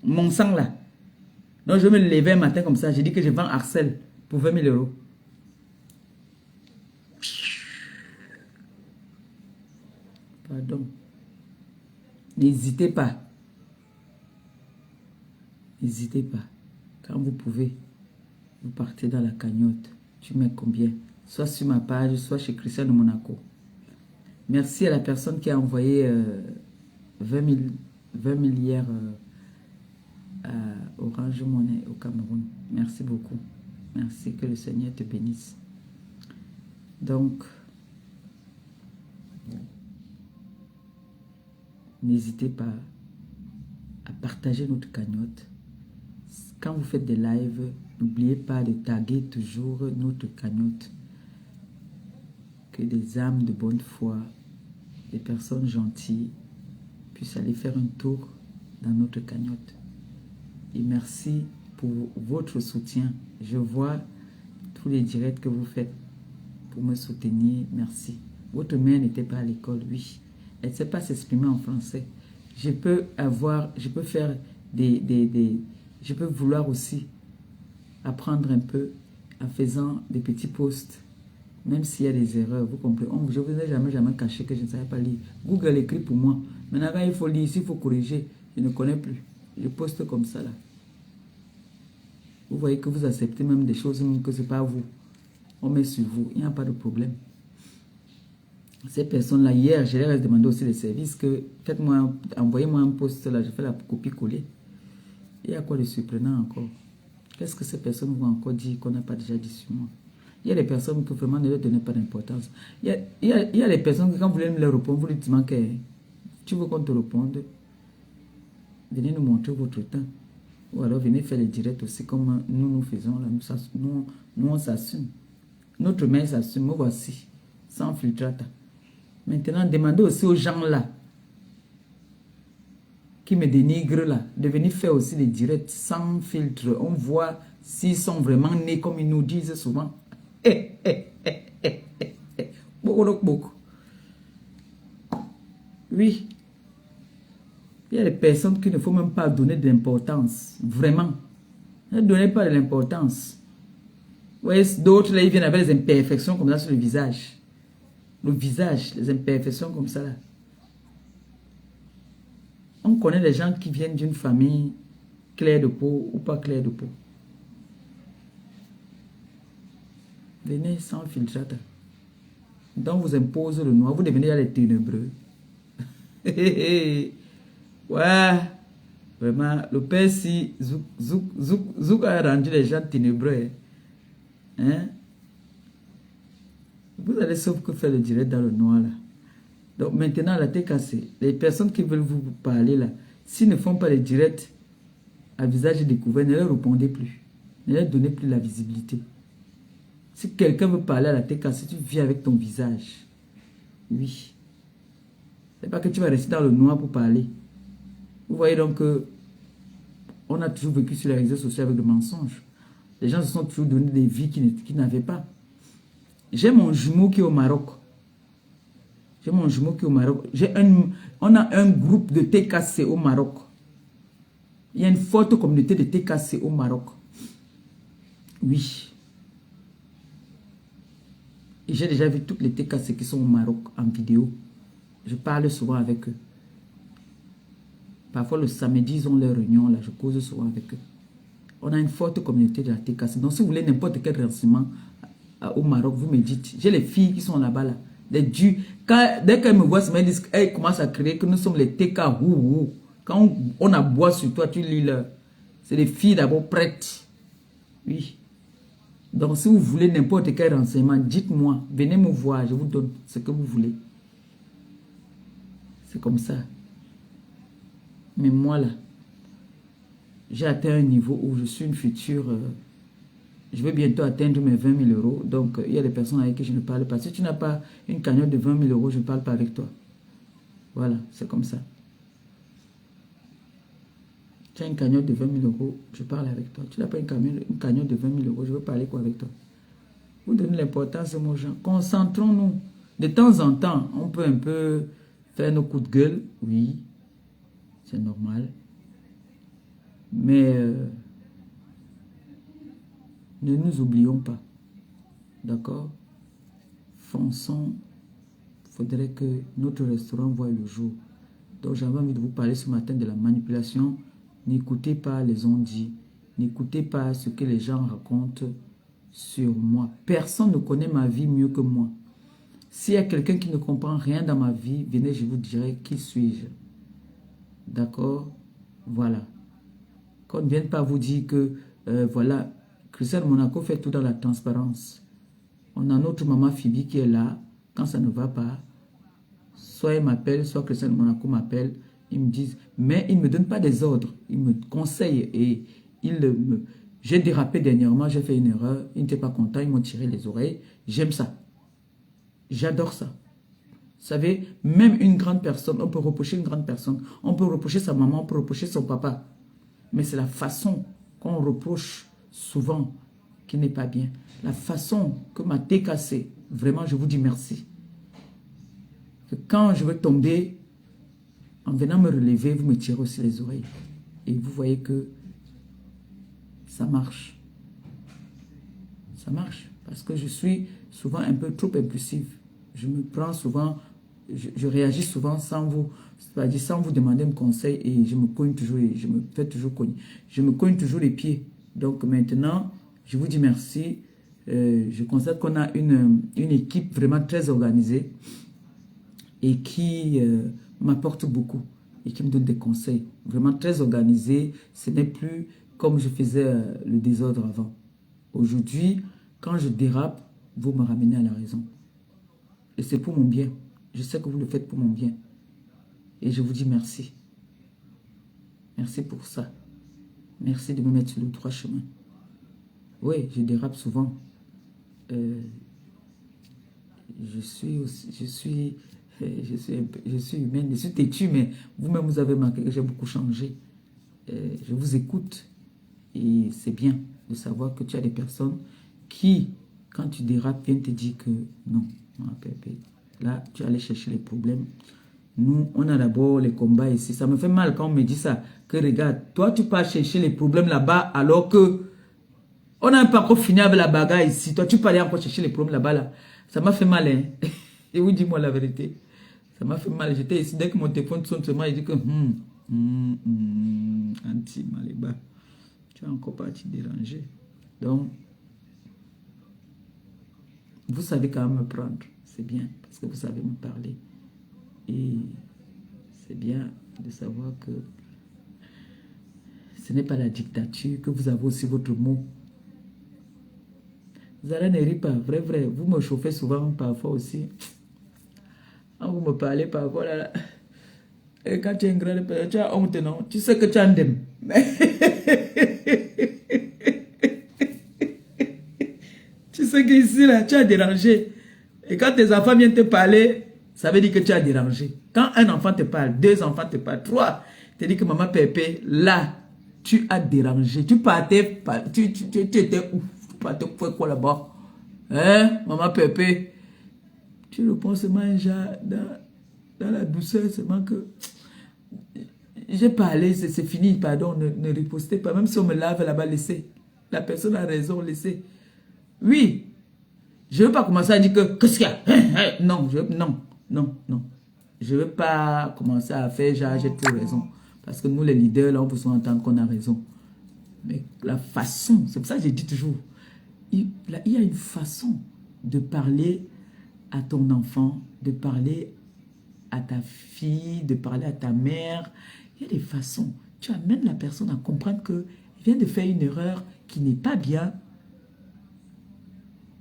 S1: Mon sang là. Donc je vais me lever un matin comme ça. Je dis que je vends Arcel pour 20 000 euros. Pardon. N'hésitez pas. N'hésitez pas. Quand vous pouvez, vous partez dans la cagnotte. Tu mets combien? Soit sur ma page, soit chez Christian de Monaco. Merci à la personne qui a envoyé 20 000 hier à Orange Monnaie au Cameroun. Merci beaucoup. Merci, que le Seigneur te bénisse. Donc, n'hésitez pas à partager notre cagnotte. Quand vous faites des lives, n'oubliez pas de taguer toujours notre cagnotte. Que des âmes de bonne foi, des personnes gentilles puissent aller faire un tour dans notre cagnotte. Et merci pour votre soutien. Je vois tous les directs que vous faites pour me soutenir. Merci. Votre mère n'était pas à l'école, oui. Elle ne sait pas s'exprimer en français. Je peux faire je peux vouloir aussi apprendre un peu en faisant des petits posts, même s'il y a des erreurs, vous comprenez. Je ne vous ai jamais caché que je ne savais pas lire. Google écrit pour moi. Maintenant, quand il faut lire, s'il faut corriger, je ne connais plus. Je poste comme ça là. Vous voyez que vous acceptez même des choses même que ce n'est pas vous. On met sur vous, il n'y a pas de problème. Ces personnes-là, hier, je leur ai demandé aussi les services que envoyez-moi un post là, je fais la copie-coller. Il y a quoi de surprenant encore? Qu'est-ce que ces personnes vont encore dire qu'on n'a pas déjà dit sur moi? Il y a des personnes que vraiment ne leur donnez pas d'importance. Il y a des personnes que quand vous voulez me leur répondre, vous lui dites que tu veux qu'on te réponde, venez nous montrer votre temps. Ou alors venez faire les directs aussi comme nous faisons là. Nous on s'assume. Notre mère s'assume, me voici, sans filtrata. Maintenant, demandez aussi aux gens là, qui me dénigrent là, de venir faire aussi des directs sans filtre. On voit s'ils sont vraiment nés comme ils nous disent souvent. Beaucoup. Oui. Il y a des personnes qui ne faut même pas donner d'importance. Vraiment. Ne donnez pas de l'importance. Vous voyez, d'autres là, ils viennent avec les imperfections comme ça sur le visage. Le visage, les imperfections comme ça là. On connaît les gens qui viennent d'une famille claire de peau ou pas claire de peau. Venez sans filtrate. Donc vous impose le noir, vous devenez les ténébreux. Ouais, vraiment, le père si Zouk a rendu les gens ténébreux. Hein? Vous allez sauf que faire le direct dans le noir là. Donc maintenant, la tête cassée. Les personnes qui veulent vous parler là, s'ils ne font pas les directs à visage découvert, ne leur répondez plus. Ne leur donnez plus la visibilité. Si quelqu'un veut parler à la tête cassée, tu viens avec ton visage. Oui. C'est pas que tu vas rester dans le noir pour parler. Vous voyez donc que on a toujours vécu sur les réseaux sociaux avec des mensonges. Les gens se sont toujours donné des vies qu'ils n'avaient pas. J'ai mon jumeau qui est au Maroc. J'ai mon jumeau qui est au Maroc. On a un groupe de TKC au Maroc. Il y a une forte communauté de TKC au Maroc. Oui. Et j'ai déjà vu toutes les TKC qui sont au Maroc en vidéo. Je parle souvent avec eux. Parfois le samedi, ils ont leur réunion là. Je cause souvent avec eux. On a une forte communauté de la TKC. Donc si vous voulez n'importe quel renseignement au Maroc, vous me dites. J'ai les filles qui sont là-bas là. Dès qu'elles me voient, elles commencent à crier que nous sommes les TK. Quand on aboie sur toi, tu lis là. C'est les filles d'abord prêtes. Oui. Donc si vous voulez n'importe quel renseignement, dites-moi. Venez me voir, je vous donne ce que vous voulez. C'est comme ça. Mais moi là, j'ai atteint un niveau où je suis une future... je vais bientôt atteindre mes 20 000 euros. Donc, il y a des personnes avec qui je ne parle pas. Si tu n'as pas une cagnotte de 20 000 euros, je ne parle pas avec toi. Voilà, c'est comme ça. Tu as une cagnotte de 20 000 euros, je parle avec toi. Tu n'as pas une cagnotte de 20 000 euros, je veux parler quoi avec toi? Vous donnez l'importance, mon gens. Concentrons-nous. De temps en temps, on peut un peu faire nos coups de gueule. Oui, c'est normal. Mais ne nous oublions pas. D'accord? Fonçons. Il faudrait que notre restaurant voie le jour. Donc j'avais envie de vous parler ce matin de la manipulation. N'écoutez pas les on-dit. N'écoutez pas ce que les gens racontent sur moi. Personne ne connaît ma vie mieux que moi. S'il y a quelqu'un qui ne comprend rien dans ma vie, venez, je vous dirai qui suis-je. D'accord? Voilà. Qu'on ne vienne pas vous dire que, voilà, Christelle Monaco fait tout dans la transparence. On a notre maman Phoebe qui est là. Quand ça ne va pas, soit elle m'appelle, soit Christelle Monaco m'appelle. Ils me disent, mais ils ne me donnent pas des ordres. Ils me conseillent et j'ai dérapé dernièrement, j'ai fait une erreur. Ils n'étaient pas contents, ils m'ont tiré les oreilles. J'aime ça. J'adore ça. Vous savez, même une grande personne, on peut reprocher une grande personne. On peut reprocher sa maman, on peut reprocher son papa. Mais c'est la façon qu'on reproche souvent qui n'est pas bien. La façon que m'a décassé, vraiment, je vous dis merci. Que quand je veux tomber, en venant me relever, vous me tirez aussi les oreilles. Et vous voyez que ça marche. Ça marche. Parce que je suis souvent un peu trop impulsive. Je me prends souvent, je réagis souvent sans vous, c'est-à-dire sans vous demander un conseil et je me cogne toujours, et je me fais toujours cogner. Je me cogne toujours les pieds. Donc maintenant, je vous dis merci. Je constate qu'on a une équipe vraiment très organisée et qui m'apporte beaucoup et qui me donne des conseils. Vraiment très organisée. Ce n'est plus comme je faisais le désordre avant. Aujourd'hui, quand je dérape, vous me ramenez à la raison. Et c'est pour mon bien. Je sais que vous le faites pour mon bien. Et je vous dis merci. Merci pour ça. Merci de me mettre sur le droit chemin. Oui, je dérape souvent. Je suis humaine, je suis têtue, mais vous-même vous avez remarqué que j'ai beaucoup changé. Je vous écoute et c'est bien de savoir que tu as des personnes qui, quand tu dérapes, viennent te dire que non, Pépé, là tu allais chercher les problèmes. Nous, on a d'abord les combats ici. Ça me fait mal quand on me dit ça, que regarde, toi tu pars chercher les problèmes là-bas alors que on n'a pas encore fini avec la bagarre ici. Toi tu pars encore chercher les problèmes là-bas là. Ça m'a fait mal, hein. Et oui, dis-moi la vérité. Ça m'a fait mal. J'étais ici, dès que mon téléphone sonne seulement, il dit que Anti Maléba, tu as encore parti déranger. Donc, vous savez quand même me prendre. C'est bien, parce que vous savez me parler. Et c'est bien de savoir que ce n'est pas la dictature, que vous avez aussi votre mot. Zara ne rit pas, vrai. Vous me chauffez souvent parfois aussi. Quand vous me parlez parfois, là, et quand tu es un grand père, tu as honte, non? Tu sais que tu as un dème. Tu sais qu'ici, là, tu as dérangé. Et quand tes enfants viennent te parler, ça veut dire que tu as dérangé. Quand un enfant te parle, deux enfants te parlent, trois, te dit que maman Pépé, là, tu as dérangé. Tu partais, tu étais où? Tu partais faire quoi là-bas? Hein, maman Pépé? Tu réponds seulement dans la douceur, seulement que j'ai parlé, c'est fini, pardon, ne ripostez pas. Même si on me lave là-bas, laissez. La personne a raison, laissez. Oui, je ne veux pas commencer à dire que, qu'est-ce qu'il y a? Non, non. Je ne veux pas commencer à faire genre, j'ai trop raison. Parce que nous, les leaders, là, on peut souvent entendre qu'on a raison. Mais la façon, c'est pour ça que j'ai dit toujours, il y a une façon de parler à ton enfant, de parler à ta fille, de parler à ta mère. Il y a des façons. Tu amènes la personne à comprendre qu'il vient de faire une erreur qui n'est pas bien.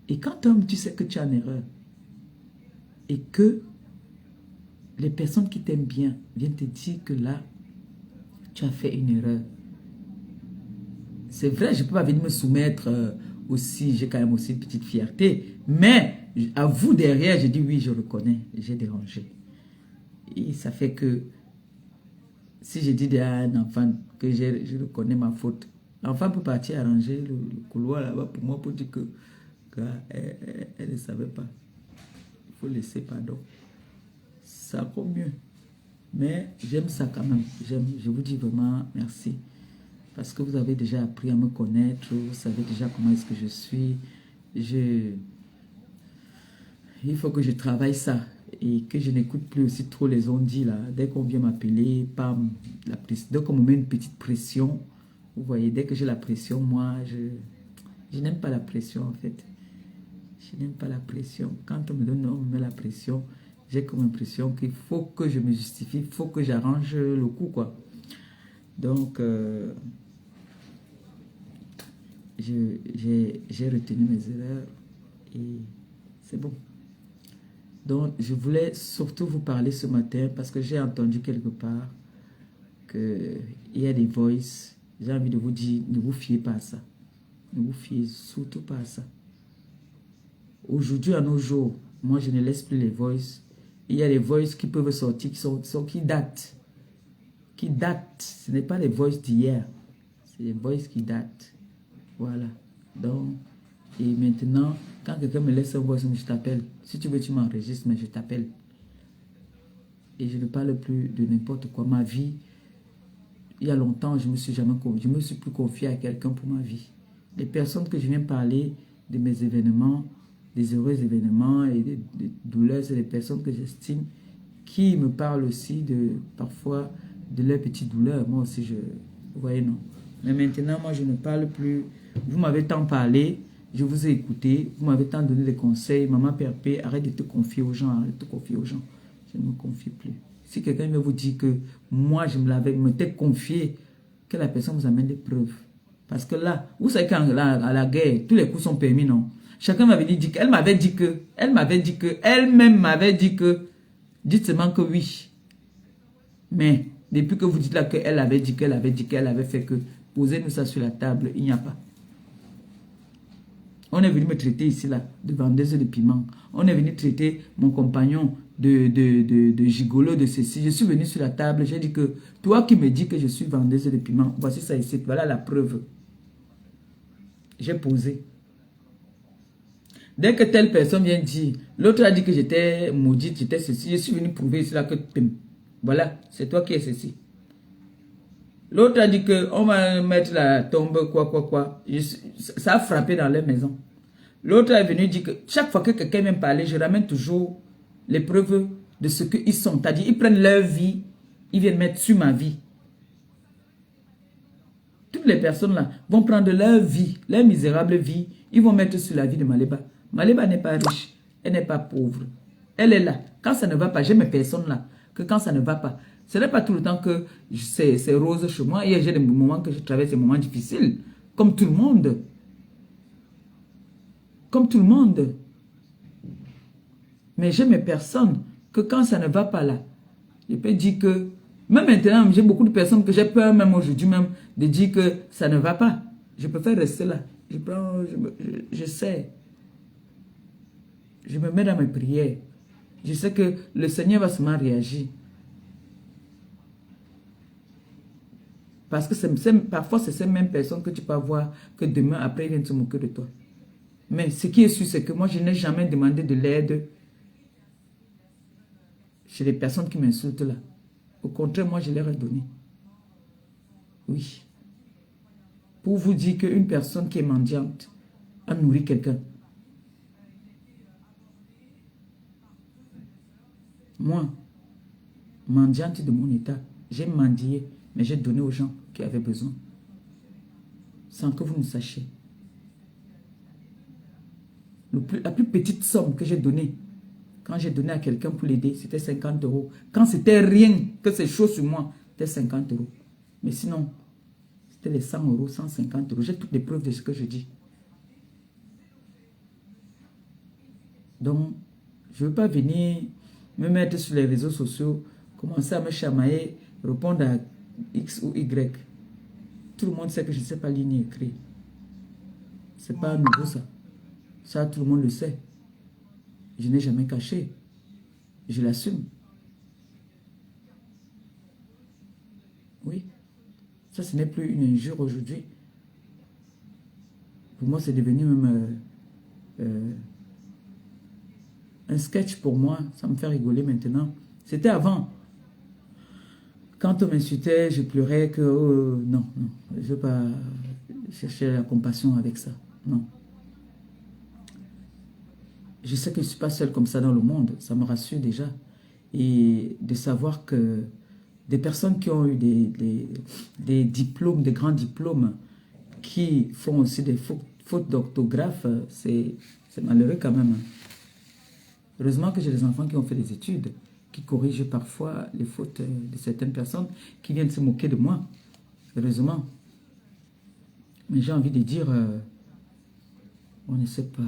S1: Et quand tu sais que tu as une erreur et que les personnes qui t'aiment bien viennent te dire que là, tu as fait une erreur. C'est vrai, je ne peux pas venir me soumettre aussi, j'ai quand même aussi une petite fierté. Mais à vous derrière, je dis oui, je reconnais, j'ai dérangé. Et ça fait que si je dis à un enfant que je reconnais ma faute, l'enfant peut partir arranger le couloir là-bas pour moi pour dire que elle ne savait pas. Il faut laisser pardon. Ça va mieux. Mais j'aime ça quand même. Je vous dis vraiment merci. Parce que vous avez déjà appris à me connaître. Vous savez déjà comment est-ce que je suis. Il faut que je travaille ça. Et que je n'écoute plus aussi trop les on-dit là. Dès qu'on vient m'appeler, dès qu'on me met une petite pression, vous voyez, dès que j'ai la pression, moi, je n'aime pas la pression en fait. Je n'aime pas la pression. Quand on me met la pression, j'ai comme l'impression qu'il faut que je me justifie, il faut que j'arrange le coup, quoi. Donc, j'ai retenu mes erreurs et c'est bon. Donc, je voulais surtout vous parler ce matin parce que j'ai entendu quelque part qu'il y a des voices. J'ai envie de vous dire, ne vous fiez pas à ça. Ne vous fiez surtout pas à ça. Aujourd'hui, à nos jours, moi, je ne laisse plus les voices. Il y a des voices qui peuvent sortir, qui datent. Qui datent. Ce n'est pas les voices d'hier. C'est les voices qui datent. Voilà. Donc, et maintenant, quand quelqu'un me laisse un voice, je t'appelle. Si tu veux, tu m'enregistres, mais je t'appelle. Et je ne parle plus de n'importe quoi. Ma vie, il y a longtemps, je me suis plus confié à quelqu'un pour ma vie. Les personnes que je viens parler de mes événements, des heureux événements et des douleurs, c'est des personnes que j'estime qui me parlent aussi parfois de leurs petites douleurs. Moi aussi, vous voyez, non. Mais maintenant, moi, je ne parle plus. Vous m'avez tant parlé, je vous ai écouté, vous m'avez tant donné des conseils. Maman Pépé, arrête de te confier aux gens, arrête de te confier aux gens. Je ne me confie plus. Si quelqu'un me vous dit que moi, je m'étais confié, que la personne vous amène des preuves. Parce que là, vous savez qu'à la guerre, tous les coups sont permis, non? Chacun m'avait dit qu'elle m'avait dit que, elle-même m'avait dit que, dites seulement que oui. Mais, depuis que vous dites là qu'elle avait dit qu'elle avait fait que, posez-nous ça sur la table, il n'y a pas. On est venu me traiter ici là, de vendeuse de piment. On est venu traiter mon compagnon de gigolo, de ceci. Je suis venu sur la table, j'ai dit que, toi qui me dis que je suis vendeuse de piment, voici ça ici, voilà la preuve. J'ai posé. Dès que telle personne vient dire, l'autre a dit que j'étais maudite, j'étais ceci, je suis venu prouver ici là que, voilà, c'est toi qui es ceci. L'autre a dit que on va mettre la tombe, quoi. Ça a frappé dans leur maison. L'autre est venu dire que chaque fois que quelqu'un vient parler, je ramène toujours les preuves de ce qu'ils sont. C'est-à-dire, ils prennent leur vie, ils viennent mettre sur ma vie. Toutes les personnes là vont prendre leur vie, leur misérable vie, ils vont mettre sur la vie de Maléba. Maléba n'est pas riche, elle n'est pas pauvre. Elle est là. Quand ça ne va pas, j'ai mes personnes là, que quand ça ne va pas, ce n'est pas tout le temps que c'est rose chez moi. Et j'ai des moments que je traverse des moments difficiles, comme tout le monde. Comme tout le monde. Mais j'ai mes personnes que quand ça ne va pas là, je peux dire que, même maintenant, j'ai beaucoup de personnes que j'ai peur, même aujourd'hui même, de dire que ça ne va pas. Je préfère rester là. Je sais. Je me mets dans mes prières. Je sais que le Seigneur va seulement réagir. Parce que parfois, c'est ces mêmes personnes que tu peux voir que demain, après, ils viennent se moquer de toi. Mais ce qui est sûr, c'est que moi, je n'ai jamais demandé de l'aide chez les personnes qui m'insultent là. Au contraire, moi, je leur ai donné. Oui. Pour vous dire qu'une personne qui est mendiante a nourri quelqu'un. Moi, mendiante de mon état, j'ai mendié, mais j'ai donné aux gens qui avaient besoin. Sans que vous ne sachiez. La plus petite somme que j'ai donnée, quand j'ai donné à quelqu'un pour l'aider, c'était 50 euros. Quand c'était rien, que c'est chaud sur moi, c'était 50 euros. Mais sinon, c'était les 100 euros, 150 euros. J'ai toutes les preuves de ce que je dis. Donc, je ne veux pas venir me mettre sur les réseaux sociaux, commencer à me chamailler, répondre à X ou Y. Tout le monde sait que je ne sais pas lire ni écrire. C'est pas nouveau ça. Ça, tout le monde le sait. Je n'ai jamais caché. Je l'assume. Oui. Ça, ce n'est plus une injure aujourd'hui. Pour moi, c'est devenu même un sketch pour moi. Ça me fait rigoler maintenant. C'était avant. Quand on m'insultait, je pleurais que... non, non. Je ne veux pas chercher la compassion avec ça. Non. Je sais que je ne suis pas seule comme ça dans le monde. Ça me rassure déjà. Et de savoir que des personnes qui ont eu des diplômes, des grands diplômes, qui font aussi des fautes d'orthographe, c'est malheureux quand même. Heureusement que j'ai des enfants qui ont fait des études, qui corrigent parfois les fautes de certaines personnes qui viennent se moquer de moi. Heureusement. Mais j'ai envie de dire, on ne sait pas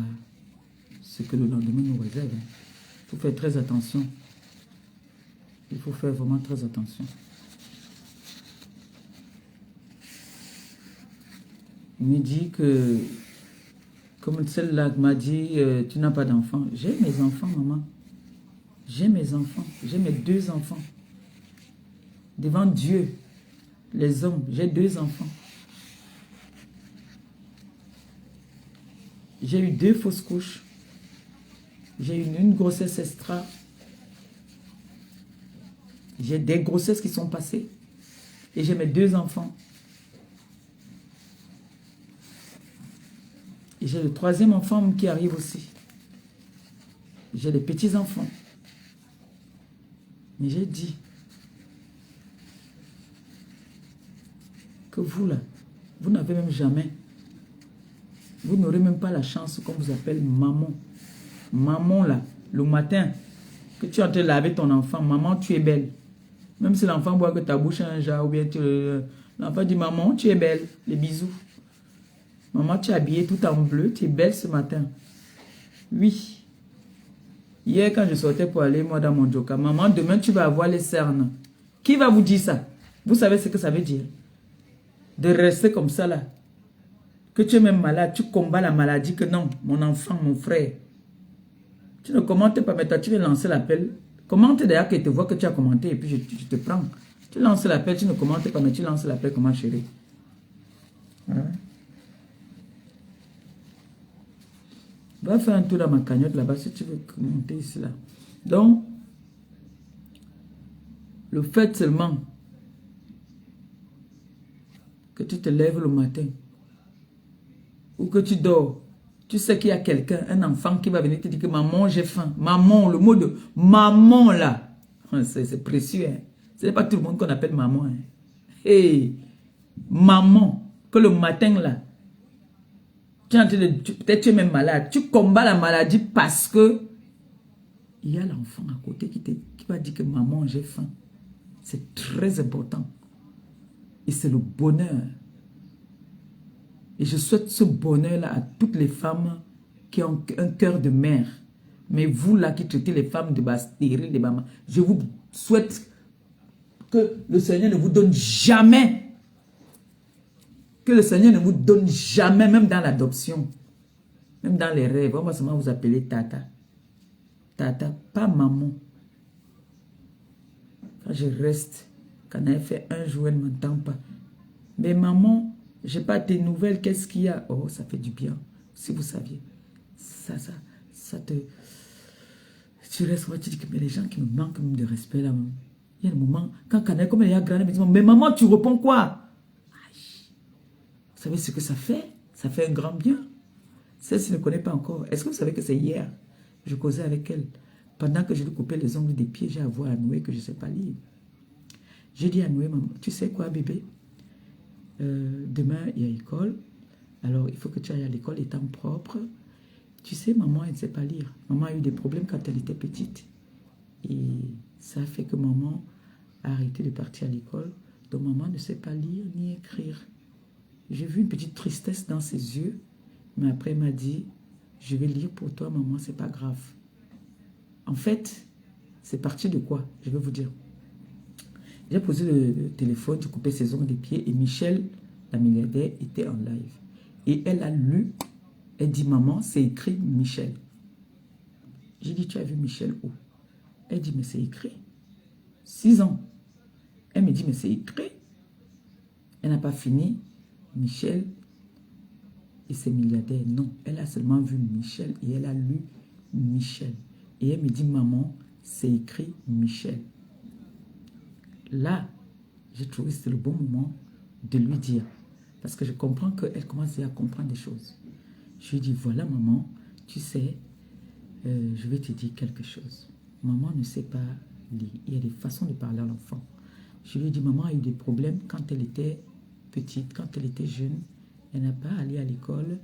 S1: ce que le lendemain nous réserve. Il faut faire très attention. Il faut faire vraiment très attention. Il me dit que, comme celle-là m'a dit, tu n'as pas d'enfant. J'ai mes enfants, maman. J'ai mes enfants. J'ai mes 2 enfants. Devant Dieu, les hommes, j'ai 2 enfants. J'ai eu 2 fausses couches. J'ai eu une grossesse extra. J'ai des grossesses qui sont passées. Et j'ai mes 2 enfants. Et j'ai le 3e enfant qui arrive aussi. J'ai les petits-enfants. Mais j'ai dit que vous là, vous n'avez même jamais, vous n'aurez même pas la chance qu'on vous appelle maman. Maman là, le matin, que tu es en train de laver ton enfant, maman tu es belle. Même si l'enfant voit que ta bouche a un jar, ou bien l'enfant dit maman tu es belle, les bisous. Maman tu es habillée tout en bleu, tu es belle ce matin. Oui. Hier quand je sortais pour aller moi dans mon joka, maman demain tu vas avoir les cernes. Qui va vous dire ça? Vous savez ce que ça veut dire? De rester comme ça là. Que tu es même malade, tu combats la maladie, que non, mon enfant, mon frère. Tu ne commentes pas, mais toi tu veux lancer l'appel. Commente d'ailleurs que te vois que tu as commenté et puis je te prends. Tu lances l'appel, tu ne commentes pas, mais tu lances l'appel comme ma chérie. Hein? Va faire un tour dans ma cagnotte là-bas si tu veux commenter ici là. Donc, le fait seulement que tu te lèves le matin ou que tu dors, tu sais qu'il y a quelqu'un, un enfant qui va venir te dire que maman j'ai faim. Maman, le mot de maman là, c'est précieux. Hein? Ce n'est pas tout le monde qu'on appelle maman. Hein? Hey, maman, que le matin là, peut-être tu es même malade, tu combats la maladie parce que il y a l'enfant à côté qui va dire que maman j'ai faim. C'est très important. Et c'est le bonheur. Et je souhaite ce bonheur-là à toutes les femmes qui ont un cœur de mère. Mais vous là qui traitez les femmes de stériles, de maman, je vous souhaite que le Seigneur ne vous donne jamais. Que le Seigneur ne vous donne jamais, même dans l'adoption. Même dans les rêves. On va seulement vous appeler Tata. Tata, pas maman. Quand je reste, quand elle fait un jour, elle ne m'entend pas. Mais maman, j'ai pas tes nouvelles, qu'est-ce qu'il y a? Oh, ça fait du bien. Si vous saviez. Ça te... Tu restes, tu dis que mais les gens qui me manquent même de respect là. Même. Il y a des moments, quand Canel, comme elle est à Granada, elle me dit, mais maman, tu réponds quoi? Aïe. Vous savez ce que ça fait? Ça fait un grand bien. Celle-ci ne connaît pas encore. Est-ce que vous savez que c'est hier? Je causais avec elle. Pendant que je lui coupais les ongles des pieds, j'ai avoué à Noé que je ne sais pas lire. J'ai dit à Noé, maman, tu sais quoi, bébé? Demain, il y a école. Alors, il faut que tu ailles à l'école étant propre. Tu sais, maman, elle ne sait pas lire. Maman a eu des problèmes quand elle était petite. Et ça a fait que maman a arrêté de partir à l'école. Donc, maman ne sait pas lire ni écrire. J'ai vu une petite tristesse dans ses yeux. Mais après, elle m'a dit, je vais lire pour toi, maman, c'est pas grave. En fait, c'est parti de quoi? Je vais vous dire. J'ai posé le téléphone, j'ai coupé ses ongles des pieds et Michel, la milliardaire, était en live. Et elle a lu, elle dit, maman, c'est écrit Michel. J'ai dit, tu as vu Michel où? Elle dit, mais c'est écrit. 6 ans. Elle me dit, mais c'est écrit. Elle n'a pas fini. Michel et ses milliardaires. Non, elle a seulement vu Michel et elle a lu Michel. Et elle me dit, maman, c'est écrit Michel. Là, j'ai trouvé que c'était le bon moment de lui dire. Parce que je comprends qu'elle commence à comprendre des choses. Je lui dis, voilà maman, tu sais, je vais te dire quelque chose. Maman ne sait pas lire. Il y a des façons de parler à l'enfant. Je lui ai dit, maman a eu des problèmes quand elle était petite, quand elle était jeune. Elle n'a pas allé à l'école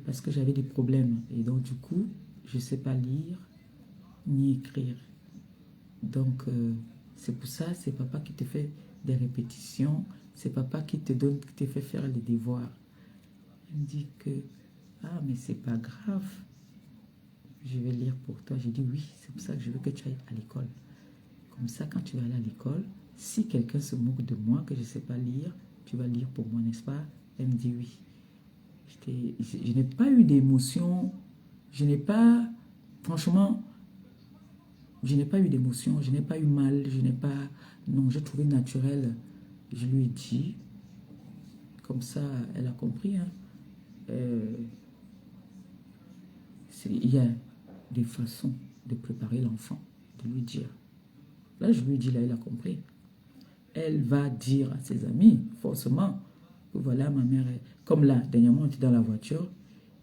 S1: parce que j'avais des problèmes. Et donc, du coup, je ne sais pas lire ni écrire. Donc, c'est pour ça, c'est papa qui te fait des répétitions. C'est papa qui te fait faire les devoirs. Elle me dit que, ah, mais c'est pas grave. Je vais lire pour toi. J'ai dit, oui, c'est pour ça que je veux que tu ailles à l'école. Comme ça, quand tu vas aller à l'école, si quelqu'un se moque de moi, que je ne sais pas lire, tu vas lire pour moi, n'est-ce pas? Elle me dit oui. Je n'ai pas eu d'émotion. Je n'ai pas, franchement, je n'ai pas eu d'émotion. Je n'ai pas eu mal. Je n'ai pas, non, j'ai trouvé naturel. Je lui ai dit, comme ça, elle a compris. Hein. Il y a des façons de préparer l'enfant, de lui dire. Là, je lui ai dit, là, elle a compris. Elle va dire à ses amis, forcément, que voilà, ma mère est... Comme là, dernièrement, on était dans la voiture,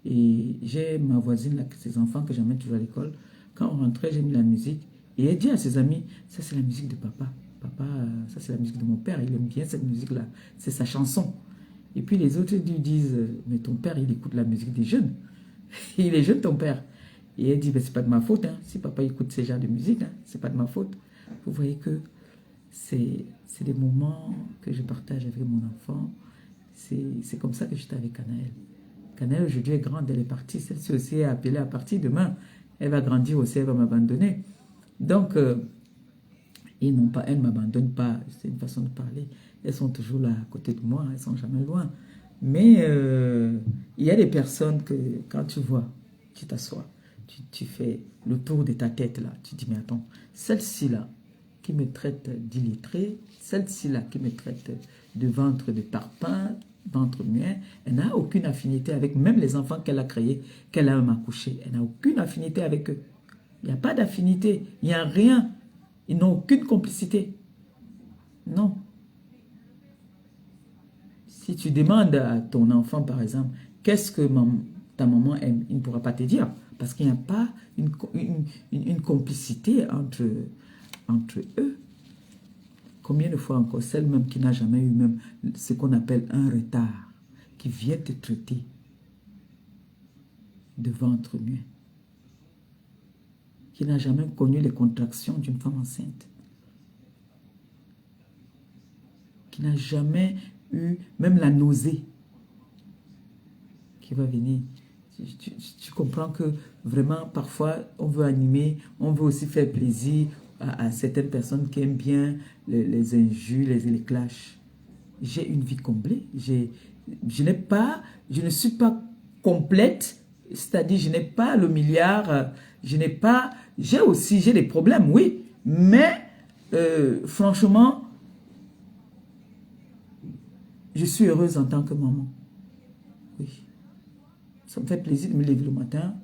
S1: et j'ai ma voisine, là, ses enfants que j'amène toujours à l'école. Quand on rentrait, j'ai mis la musique, et elle dit à ses amis, ça c'est la musique de papa. Papa, ça c'est la musique de mon père, il aime bien cette musique-là, c'est sa chanson. Et puis les autres lui disent, mais ton père, il écoute la musique des jeunes. Il est jeune, ton père. Et elle dit, c'est pas de ma faute, hein. Si papa écoute ce genre de musique, hein, c'est pas de ma faute. Vous voyez que c'est des moments que je partage avec mon enfant. C'est comme ça que j'étais avec Canaël. Canaël, aujourd'hui, est grande, elle est partie. Celle-ci aussi est appelée à partir. Demain, elle va grandir aussi, elle va m'abandonner. Donc, elles ne m'abandonnent pas. C'est une façon de parler. Elles sont toujours là, à côté de moi. Elles ne sont jamais loin. Mais il y a des personnes que, quand tu vois, tu t'assois, tu fais le tour de ta tête, là. Tu dis, mais attends, celle-ci, là, qui me traite d'illettré, celle-ci, là, qui me traite de ventre de tarpin, ventre muet, elle n'a aucune affinité avec même les enfants qu'elle a créés, qu'elle a même accouchés. Elle n'a aucune affinité avec eux. Il n'y a pas d'affinité, il n'y a rien. Ils n'ont aucune complicité. Non. Si tu demandes à ton enfant, par exemple, qu'est-ce que ta maman aime, il ne pourra pas te dire. Parce qu'il n'y a pas une complicité entre eux. Combien de fois encore, celle même qui n'a jamais eu même ce qu'on appelle un retard, qui vient te traiter de ventre muet, qui n'a jamais connu les contractions d'une femme enceinte, qui n'a jamais eu même la nausée qui va venir. Tu comprends que vraiment, parfois, on veut animer, on veut aussi faire plaisir à certaines personnes qui aiment bien les injures, les clashs. J'ai une vie comblée. Je ne suis pas complète, c'est-à-dire je n'ai pas le milliard, j'ai des problèmes, oui, mais franchement, je suis heureuse en tant que maman. Oui. Ça me fait plaisir de me lever le matin,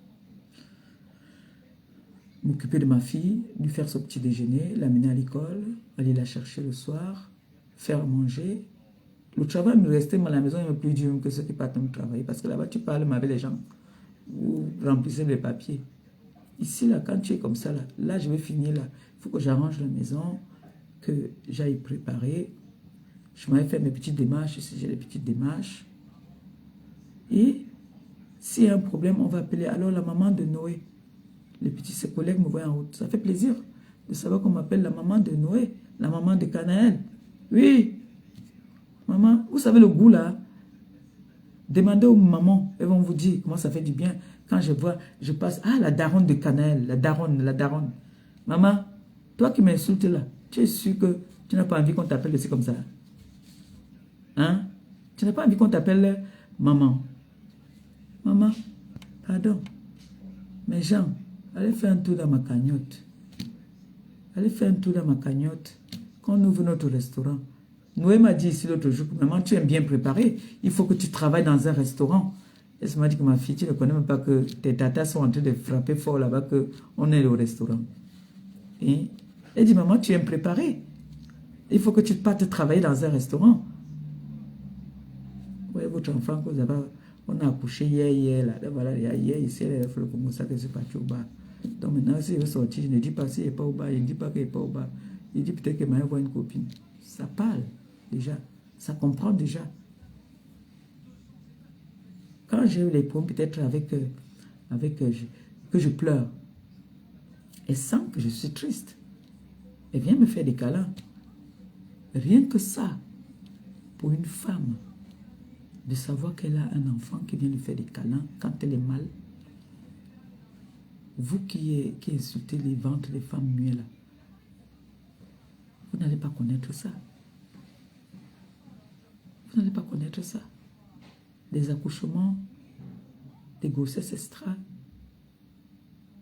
S1: m'occuper de ma fille, lui faire son petit déjeuner, l'amener à l'école, aller la chercher le soir, faire manger. Le travail me restait à la maison est plus dur que ceux qui partent au travail. Parce que là-bas, tu parles avec les gens. Vous remplissez les papiers. Ici, là, quand tu es comme ça, là je vais finir là. Il faut que j'arrange la maison, que j'aille préparer. Je m'avais fait mes petites démarches, si j'ai les petites démarches. Et s'il y a un problème, on va appeler alors la maman de Noé. Les petits ses collègues me voient en route. Ça fait plaisir de savoir qu'on m'appelle la maman de Noé, la maman de Canaël. Oui, maman, vous savez le goût là. Demandez aux mamans, elles vont vous dire comment ça fait du bien. Quand je vois, je passe, ah, la daronne de Canaël, la daronne. Maman, toi qui m'insultes là, tu es sûr que tu n'as pas envie qu'on t'appelle aussi comme ça? Hein? Tu n'as pas envie qu'on t'appelle maman? Maman, pardon, mais Jean, allez faire un tour dans ma cagnotte. Allez faire un tour dans ma cagnotte. Quand on ouvre notre restaurant. Noé m'a dit ici l'autre jour, maman, tu es bien préparée. Il faut que tu travailles dans un restaurant. Elle m'a dit que ma fille, tu ne connais même pas que tes tatas sont en train de frapper fort là-bas, qu'on est au restaurant. Et elle dit, maman, tu es préparée. Il faut que tu partes travailler dans un restaurant. Oui, votre enfant, que vous avez, on a accouché hier, là. Voilà, hier, ici, elle a fait le Congo, ça que c'est parti au bar. Donc maintenant, s'il veut sortir, je ne dis pas s'il n'est pas au bar, il ne dit pas qu'il n'est pas au bar. Il dit peut-être qu'il m'a envoyé une copine. Ça parle déjà, ça comprend déjà. Quand j'ai eu les problèmes, peut-être que je pleure, elle sent que je suis triste. Elle vient me faire des câlins. Rien que ça, pour une femme, de savoir qu'elle a un enfant qui vient lui faire des câlins quand elle est mal. Vous qui insultez les ventres des femmes muettes là, vous n'allez pas connaître ça. Vous n'allez pas connaître ça. Des accouchements, des grossesses extra.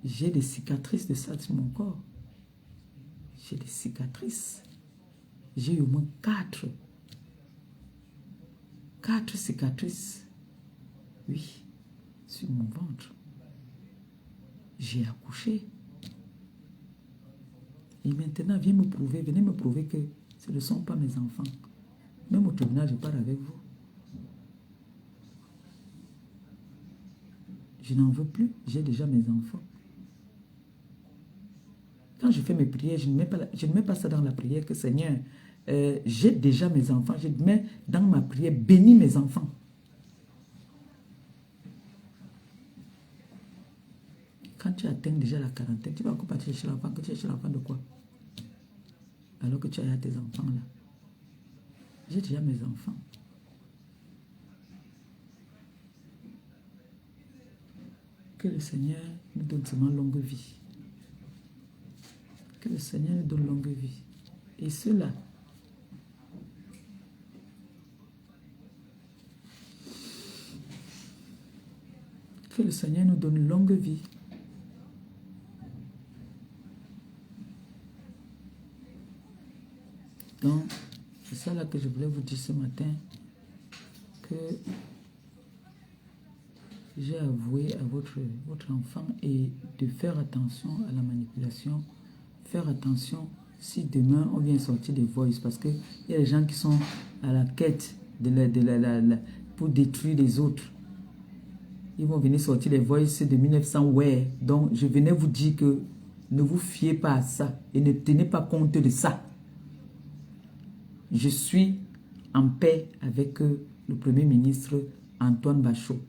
S1: J'ai des cicatrices de ça sur mon corps. J'ai des cicatrices. J'ai eu au moins 4 cicatrices. Oui, sur mon ventre. J'ai accouché. Et maintenant, venez me prouver que ce ne sont pas mes enfants. Même au tribunal, je pars avec vous. Je n'en veux plus, j'ai déjà mes enfants. Quand je fais mes prières, je ne mets pas ça dans la prière que Seigneur, j'ai déjà mes enfants. Je mets dans ma prière, bénis mes enfants. Quand tu atteins déjà la quarantaine, tu vas encore partir chez l'enfant. Que tu es chez l'enfant de quoi? Alors que tu as tes enfants là. J'ai déjà mes enfants. Que le Seigneur nous donne seulement longue vie. Que le Seigneur nous donne longue vie. Et cela, que le Seigneur nous donne longue vie. Donc, c'est ça là que je voulais vous dire ce matin, que j'ai avoué à votre enfant et de faire attention à la manipulation, faire attention si demain on vient sortir des voices, parce qu'il y a des gens qui sont à la quête pour détruire les autres. Ils vont venir sortir les voices de 1900, ouais. Donc, je venais vous dire que ne vous fiez pas à ça et ne tenez pas compte de ça. Je suis en paix avec le Premier ministre Antoine Bachot.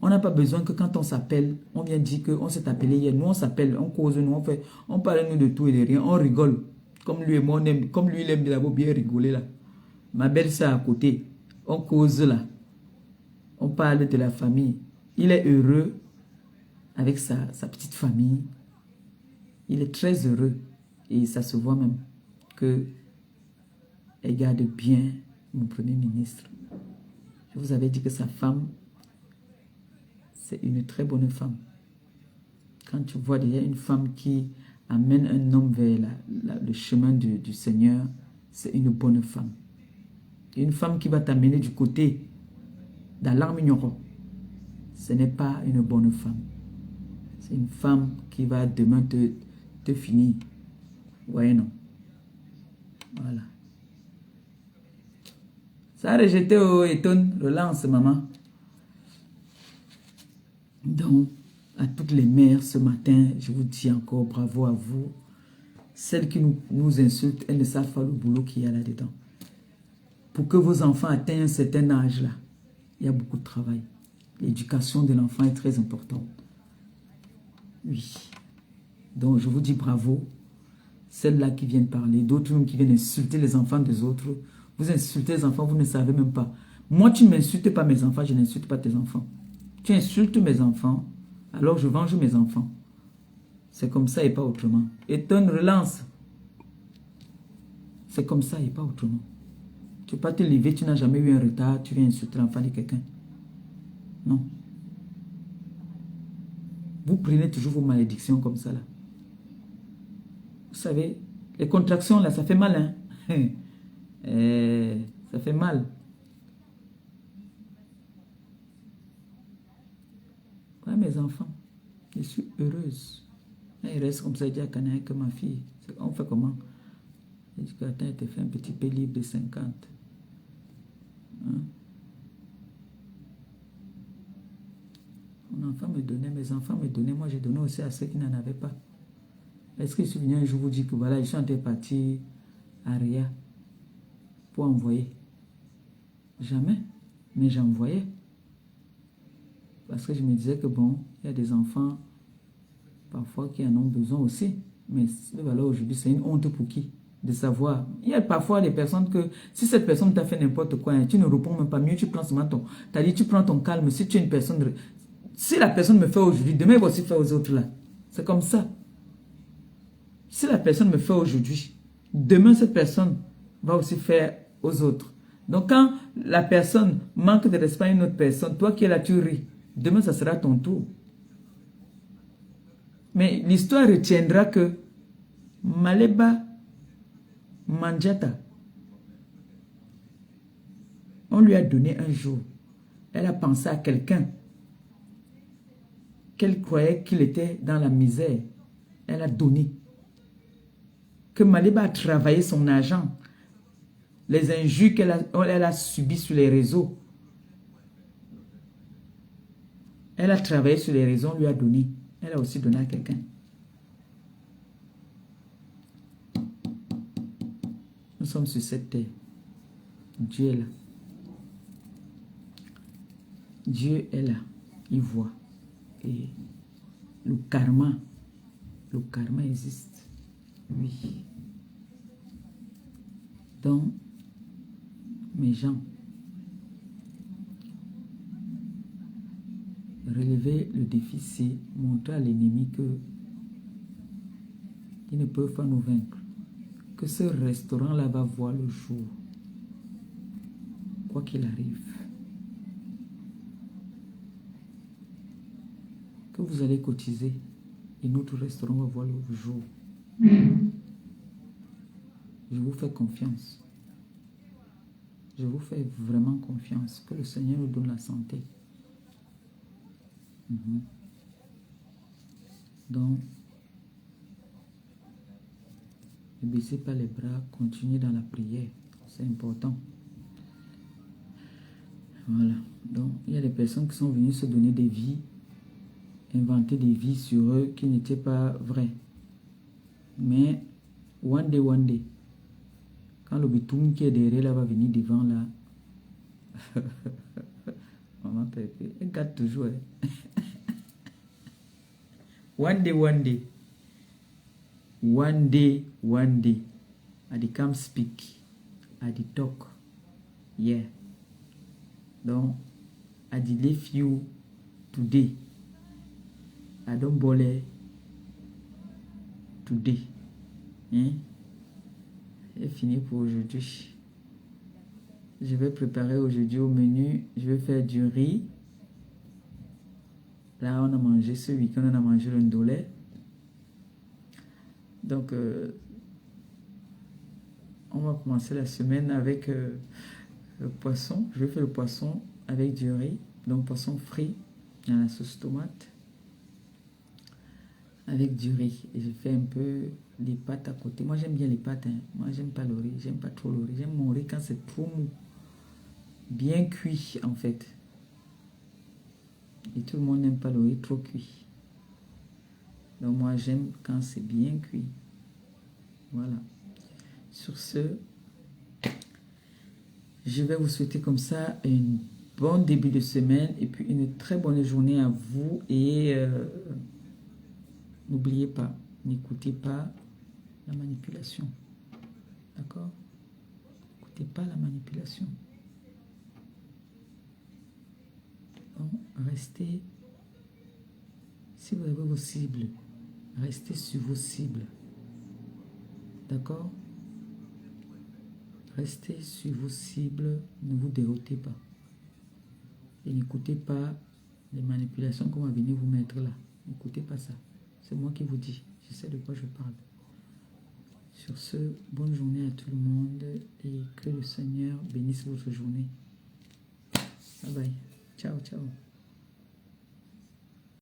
S1: On n'a pas besoin que quand on s'appelle, on vient dire qu'on s'est appelé hier. Nous, on s'appelle, on cause, nous, on parle nous de tout et de rien. On rigole. Comme lui et moi, on aime, comme lui, il aime bien rigoler là. Ma belle-sœur à côté, on cause là. On parle de la famille. Il est heureux avec sa petite famille. Il est très heureux. Et ça se voit même que elle garde bien mon Premier ministre. Je vous avais dit que sa femme, c'est une très bonne femme. Quand tu vois déjà une femme qui amène un homme vers le chemin du Seigneur, c'est une bonne femme. Une femme qui va t'amener du côté d'Alarmignon, ce n'est pas une bonne femme. C'est une femme qui va demain te finir. Ouais, non. Voilà. Ça a rejeté au étonne. Relance, maman. Donc, à toutes les mères, ce matin, je vous dis encore bravo à vous. Celles qui nous insultent, elles ne savent pas le boulot qu'il y a là-dedans. Pour que vos enfants atteignent un certain âge là, il y a beaucoup de travail. L'éducation de l'enfant est très importante. Oui. Donc, je vous dis bravo. Celles-là qui viennent parler, d'autres même qui viennent insulter les enfants des autres. Vous insultez les enfants, vous ne savez même pas. Moi, tu ne m'insultes pas mes enfants, je n'insulte pas tes enfants. Tu insultes mes enfants, alors je venge mes enfants. C'est comme ça et pas autrement. Étonne, relance. C'est comme ça et pas autrement. Tu ne peux pas te lever, tu n'as jamais eu un retard, tu viens insulter l'enfant de quelqu'un. Non. Vous prenez toujours vos malédictions comme ça là. Vous savez, les contractions là, ça fait mal, hein. Ça fait mal. Ouais, mes enfants, je suis heureuse. Il reste comme ça, il dit à Canaï que ma fille. On fait comment? Il dit qu'attends, elle te fait un petit peu libre de 50. Hein? Mon enfant me donnait, mes enfants me donnaient, moi j'ai donné aussi à ceux qui n'en avaient pas. Est-ce que je suis venu un jour vous dire que voilà, je suis en train de partir à Ria pour envoyer? Jamais. Mais j'envoyais. Parce que je me disais que bon, il y a des enfants parfois qui en ont besoin aussi. Mais voilà, aujourd'hui, c'est une honte pour qui? De savoir. Il y a parfois des personnes que, si cette personne t'a fait n'importe quoi, hein, tu ne réponds même pas, mieux tu prends seulement ton... T'as dit, tu prends ton calme. Si tu es une personne... Si la personne me fait aujourd'hui, demain, il va aussi faire aux autres là. C'est comme ça. Si la personne me fait aujourd'hui, demain, cette personne va aussi faire aux autres. Donc, quand la personne manque de respect à une autre personne, toi qui es là, tu ris. Demain, ça sera ton tour. Mais l'histoire retiendra que Maleba Manjata, on lui a donné un jour. Elle a pensé à quelqu'un qu'elle croyait qu'il était dans la misère. Elle a donné. Que Maleba a travaillé son argent. Les injures qu'elle a subies sur les réseaux. Elle a travaillé sur les réseaux, on lui a donné. Elle a aussi donné à quelqu'un. Nous sommes sur cette terre. Dieu est là. Dieu est là. Il voit. Et le karma existe. Oui. Donc, mes gens, relever le défi, c'est montrer à l'ennemi que ils ne peuvent pas nous vaincre. Que ce restaurant-là va voir le jour. Quoi qu'il arrive. Que vous allez cotiser et notre restaurant va voir le jour. Je vous fais confiance. Je vous fais vraiment confiance. Que le Seigneur nous donne la santé. Donc, ne baissez pas les bras, continuez dans la prière. C'est important. Voilà. Donc, il y a des personnes qui sont venues se donner des vies, inventer des vies sur eux qui n'étaient pas vraies. Mais, one day, quand le bitoum qui est derrière là va venir devant là, maman Pépé, elle garde toujours. Hein. One day, I dey come speak, I dey talk, yeah. Donc, I dey leave you today. I don't bother today. Hein? C'est fini pour aujourd'hui. Je vais préparer aujourd'hui au menu. Je vais faire du riz. Là, on a mangé ce week-end, on a mangé le ndolé. Donc, on va commencer la semaine avec le poisson. Je vais faire le poisson avec du riz. Donc poisson frit dans la sauce tomate. Avec du riz. Et je fais un peu les pâtes à côté. Moi j'aime bien les pâtes. Hein. Moi j'aime pas le riz. J'aime pas trop le riz. J'aime mon riz quand c'est trop mou. Bien cuit en fait. Et tout le monde n'aime pas le riz trop cuit. Donc moi j'aime quand c'est bien cuit. Voilà. Sur ce, je vais vous souhaiter comme ça un bon début de semaine et puis une très bonne journée à vous. Et n'oubliez pas, n'écoutez pas la manipulation. D'accord? N'écoutez pas la manipulation. Donc, restez, si vous avez vos cibles, restez sur vos cibles. D'accord? Restez sur vos cibles, ne vous déroutez pas. Et n'écoutez pas les manipulations qu'on va venir vous mettre là. N'écoutez pas ça. C'est moi qui vous dis. Je sais de quoi je parle. Sur ce, bonne journée à tout le monde et que le Seigneur bénisse votre journée. Bye bye. Ciao, ciao.